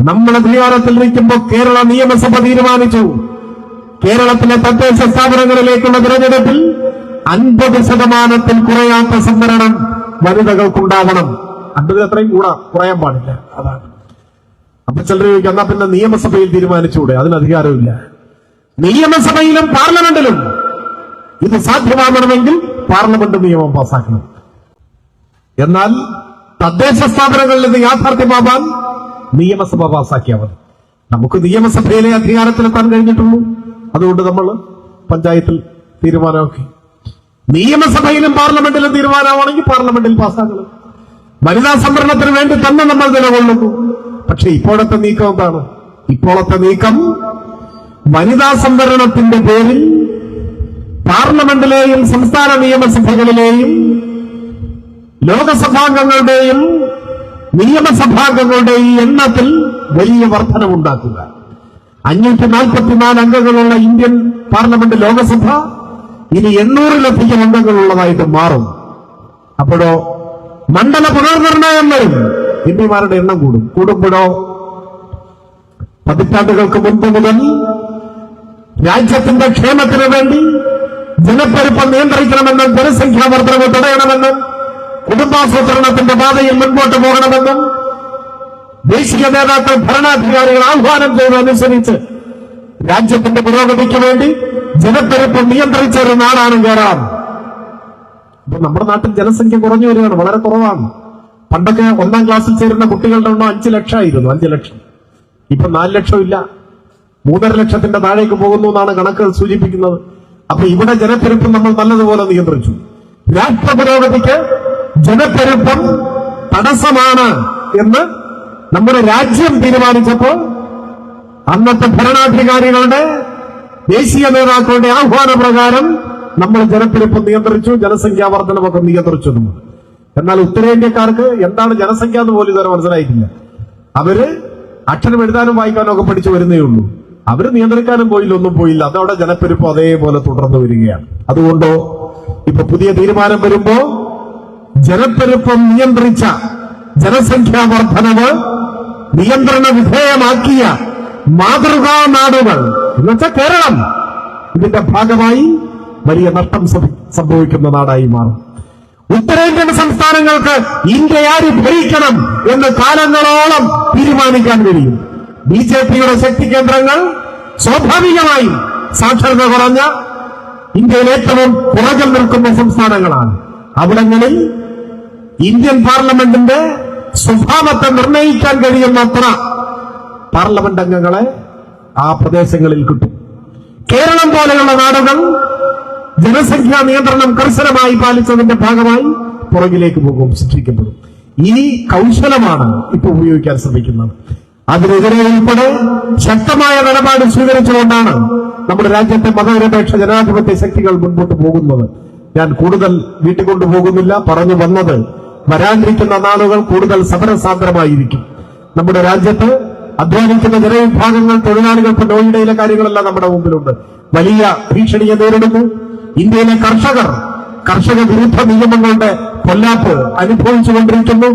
നമ്മൾ അധികാരത്തിൽ നിൽക്കുമ്പോൾ കേരള നിയമസഭ തീരുമാനിച്ചു കേരളത്തിലെ തദ്ദേശ സ്ഥാപനങ്ങളിലേക്കുള്ള തിരഞ്ഞെടുപ്പിൽ 50% കുറയാത്ത സംവരണം വനിതകൾക്കുണ്ടാവണം. 50 അത്രയും കുറയാൻ പാടില്ല. അതാണ്. അപ്പൊ ചിലർ ചോദിക്കും, എന്നാ പിന്നെ നിയമസഭയിൽ തീരുമാനിച്ചുകൂടെ? അതിന് അധികാരമില്ല. നിയമസഭയിലും പാർലമെന്റിലും ഇത് സാധ്യമാകണമെങ്കിൽ പാർലമെന്റ് നിയമം പാസാക്കണം. എന്നാൽ തദ്ദേശ സ്ഥാപനങ്ങളിൽ ഇത് യാഥാർത്ഥ്യമാവാൻ നിയമസഭ പാസാക്കിയാൽ മതി. നമുക്ക് നിയമസഭയിലെ അധികാരത്തിലെത്താൻ കഴിഞ്ഞിട്ടുള്ളൂ. അതുകൊണ്ട് നമ്മൾ പഞ്ചായത്തിൽ തീരുമാനമാക്കി. നിയമസഭയിലും പാർലമെന്റിലും തീരുമാനമാണെങ്കിൽ പാർലമെന്റിൽ പാസ്സാക്കണം. വനിതാ സംവരണത്തിന് വേണ്ടി തന്നെ നമ്മൾ നിലകൊള്ളുന്നു. പക്ഷെ ഇപ്പോഴത്തെ നീക്കം എന്താണ്? ഇപ്പോഴത്തെ നീക്കം വനിതാ സംവരണത്തിന്റെ പേരിൽ പാർലമെന്റിലെയും സംസ്ഥാന നിയമസഭകളിലെയും ലോകസഭാംഗങ്ങളുടെയും നിയമസഭാംഗങ്ങളുടെയും എണ്ണത്തിൽ വലിയ വർധനവുണ്ടാക്കുക. 544 അംഗങ്ങളുള്ള ഇന്ത്യൻ പാർലമെന്റ് ലോകസഭ ഇനി 800-ലധികം അംഗങ്ങളുള്ളതായിട്ട് മാറും. അപ്പോഴോ മണ്ഡല പുനർനിർണയം വരും. എംപിമാരുടെ എണ്ണം കൂടുമ്പോഴോ പതിറ്റാണ്ടുകൾക്ക് മുൻപ് മുതൽ രാജ്യത്തിന്റെ ക്ഷേമത്തിന് വേണ്ടി ജനപ്പെരുപ്പം നിയന്ത്രിക്കണമെന്നും ജനസംഖ്യാ വർധനവ് തടയണമെന്നും കുടുംബാസൂത്രണത്തിന്റെ പാതയിൽ മുൻപോട്ട് പോകണമെന്നും ദേശീയ നേതാക്കൾ ഭരണാധികാരികൾ ആഹ്വാനം ചെയ്തതനുസരിച്ച് രാജ്യത്തിന്റെ പുരോഗതിക്ക് വേണ്ടി ജനപ്പെരുപ്പം നിയന്ത്രിച്ച ഒരു നാടാണ് കേരളം. ഇപ്പൊ നമ്മുടെ നാട്ടിൽ ജനസംഖ്യ കുറഞ്ഞു വരികയാണ്, വളരെ കുറവാണ്. പണ്ടൊക്കെ 1ാം ക്ലാസ്സിൽ ചേരുന്ന കുട്ടികളുടെ എണ്ണം 5 ലക്ഷമായിരുന്നു. 5 ലക്ഷം. ഇപ്പൊ 4 ലക്ഷം ഇല്ല, 3.5 ലക്ഷത്തിന്റെ താഴേക്ക് പോകുന്നു എന്നാണ് കണക്കുകൾ സൂചിപ്പിക്കുന്നത്. അപ്പൊ ഇവിടെ ജനപ്പെരുപ്പം നമ്മൾ നല്ലതുപോലെ നിയന്ത്രിച്ചു. രാഷ്ട്ര പുരോഗതിക്ക് ജനപ്പെരുപ്പം തടസ്സമാണ് എന്ന് നമ്മുടെ രാജ്യം തീരുമാനിച്ചപ്പോൾ അന്നത്തെ ഭരണാധികാരികളുടെ ദേശീയ നേതാക്കളുടെ ആഹ്വാനപ്രകാരം നമ്മൾ ജനപ്പെരുപ്പം നിയന്ത്രിച്ചു, ജനസംഖ്യാ വർധനമൊക്കെ നിയന്ത്രിച്ചു. എന്നാൽ ഉത്തരേന്ത്യക്കാർക്ക് എന്താണ് ജനസംഖ്യ എന്ന് പോലും ഇതുവരെ മനസ്സിലായിട്ടില്ല. അവര് അക്ഷരം എഴുതാനും വായിക്കാനും ഒക്കെ പഠിച്ചു വരുന്നേ ഉള്ളൂ. അവര് നിയന്ത്രിക്കാനും പോയില്ല, ഒന്നും പോയില്ല. അതവിടെ ജനപ്പെരുപ്പം അതേപോലെ തുടർന്നു വരികയാണ്. അതുകൊണ്ടോ ഇപ്പൊ പുതിയ തീരുമാനം വരുമ്പോ ജനപ്പെരുപ്പം നിയന്ത്രിച്ച ജനസംഖ്യാ വർധനവ് നിയന്ത്രണ വിധേയമാക്കിയ മാതൃകാ നാടുകൾ എന്നുവെച്ചാൽ കേരളം ഇതിന്റെ ഭാഗമായി വലിയ നഷ്ടം സംഭവിക്കുന്ന നാടായി മാറും. ഉത്തരേന്ത്യൻ സംസ്ഥാനങ്ങൾക്ക് ഇന്ത്യ ആര് ഭരിക്കണം എന്ന് കാലങ്ങളോളം തീരുമാനിക്കാൻ കഴിയും. BJP-യുടെ ശക്തി കേന്ദ്രങ്ങൾ സ്വാഭാവികമായും സാക്ഷരത കുറഞ്ഞ ഇന്ത്യയിൽ ഏറ്റവും പുറകിൽ നിൽക്കുന്ന സംസ്ഥാനങ്ങളാണ്. അവിടങ്ങളിൽ ഇന്ത്യൻ പാർലമെന്റിന്റെ സ്വഭാവത്തെ നിർണയിക്കാൻ കഴിയുന്നത്ര പാർലമെന്റ് അംഗങ്ങളെ ആ പ്രദേശങ്ങളിൽ കിട്ടും. കേരളം പോലെയുള്ള നാടുകൾ ജനസംഖ്യാ നിയന്ത്രണം കർശനമായി പാലിച്ചതിന്റെ ഭാഗമായി പുറകിലേക്ക് പോകും, ശിക്ഷിക്കപ്പെടും. ഈ കൗശലമാണ് ഇപ്പൊ ഉപയോഗിക്കാൻ ശ്രമിക്കുന്നത്. അതിനെതിരെ ഉൾപ്പെടെ ശക്തമായ നിലപാട് സ്വീകരിച്ചുകൊണ്ടാണ് നമ്മുടെ രാജ്യത്തെ മതനിരപേക്ഷ ജനാധിപത്യ ശക്തികൾ മുൻപോട്ട് പോകുന്നത്. ഞാൻ കൂടുതൽ വീട്ടിക്കൊണ്ടുപോകുന്നില്ല. പറഞ്ഞു വന്നത് വരാനിരിക്കുന്ന നാളുകൾ കൂടുതൽ സമരസാന്ദ്രമായിരിക്കും. നമ്മുടെ രാജ്യത്ത് അധ്വാനിക്കുന്ന ജനവിഭാഗങ്ങൾ, തൊഴിലാളികൾ, ഇപ്പൊ നോയിഡയിലെ കാര്യങ്ങളെല്ലാം നമ്മുടെ മുമ്പിലുണ്ട്. വലിയ ഭീഷണിയെ നേരിടുന്നു. ഇന്ത്യയിലെ കർഷക വിരുദ്ധ നിയമങ്ങളുടെ കൊല്ലാപ്പ് അനുഭവിച്ചുകൊണ്ടിരിക്കുന്നു.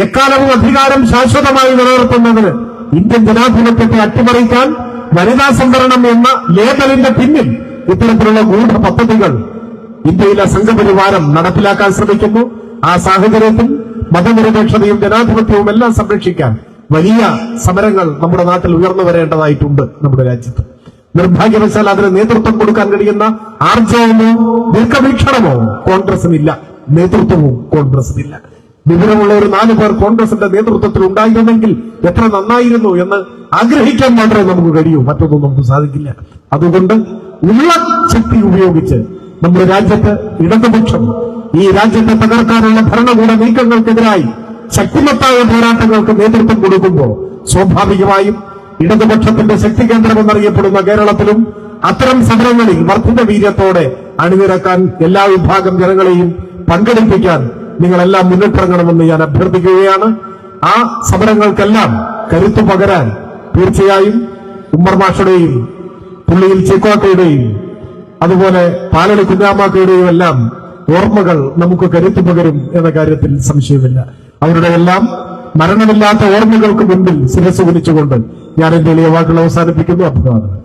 എക്കാലവും അധികാരം ശാശ്വതമായി നിലനിർത്തുന്നതിന് ഇന്ത്യൻ ജനാധിപത്യത്തെ അട്ടിമറിക്കാൻ വനിതാ സംവരണം എന്ന ലേബലിന്റെ പിന്നിൽ ഇത്തരത്തിലുള്ള ഗൂഢ പദ്ധതികൾ ഇന്ത്യയിലെ സംഘപരിവാരം നടപ്പിലാക്കാൻ ശ്രമിക്കുന്നു. ആ സാഹചര്യത്തിൽ മതനിരപേക്ഷതയും ജനാധിപത്യവും എല്ലാം സംരക്ഷിക്കാൻ വലിയ സമരങ്ങൾ നമ്മുടെ നാട്ടിൽ ഉയർന്നു വരേണ്ടതായിട്ടുണ്ട്. നമ്മുടെ രാജ്യത്ത് നിർഭാഗ്യവശാൽ അതിന് നേതൃത്വം കൊടുക്കാൻ കഴിയുന്ന ആർജവമോ ദീർഘവീക്ഷണമോ കോൺഗ്രസിനില്ല, നേതൃത്വവും കോൺഗ്രസിനില്ല. വിവരമുള്ള ഒരു 4 പേർ കോൺഗ്രസിന്റെ നേതൃത്വത്തിൽ ഉണ്ടായിരുന്നെങ്കിൽ എത്ര നന്നായിരുന്നു എന്ന് ആഗ്രഹിക്കാൻ മാത്രമേ നമുക്ക് കഴിയൂ, മറ്റൊന്നും നമുക്ക് സാധിക്കില്ല. അതുകൊണ്ട് ഉള്ള ശക്തി ഉപയോഗിച്ച് നമ്മുടെ രാജ്യത്ത് ഇടതുപക്ഷം ഈ രാജ്യത്തെ തകർക്കാനുള്ള ഭരണകൂട നീക്കങ്ങൾക്കെതിരായി ശക്തിമത്തായ പോരാട്ടങ്ങൾക്ക് നേതൃത്വം കൊടുക്കുമ്പോൾ സ്വാഭാവികമായും ഇടതുപക്ഷത്തിന്റെ ശക്തി കേന്ദ്രമെന്നറിയപ്പെടുന്ന കേരളത്തിലും അത്തരം സമരങ്ങളിൽ വർദ്ധിത വീര്യത്തോടെ അണിനിരക്കാൻ എല്ലാ വിഭാഗം ജനങ്ങളെയും പങ്കെടുപ്പിക്കാൻ നിങ്ങളെല്ലാം മുന്നിട്ടിറങ്ങണമെന്ന് ഞാൻ അഭ്യർത്ഥിക്കുകയാണ്. ആ സമരങ്ങൾക്കെല്ലാം കരുത്തു പകരാൻ തീർച്ചയായും ഉമ്മർ മാഷയുടെയും പുള്ളിയിൽ ചീക്കോട്ടയുടെയും അതുപോലെ പാലടി കുഞ്ഞാമാക്കയുടെയും എല്ലാം ഓർമ്മകൾ നമുക്ക് കരുത്തു പകരും എന്ന കാര്യത്തിൽ സംശയമില്ല. അവരുടെ എല്ലാം മരണമില്ലാത്ത ഓർമ്മകൾക്ക് മുമ്പിൽ ശിരസ് കുനിച്ചുകൊണ്ട് ഞാൻ എന്റെ എളിയ വാക്കുകൾ അവസാനിപ്പിക്കുന്നു. അഭിവാദനം.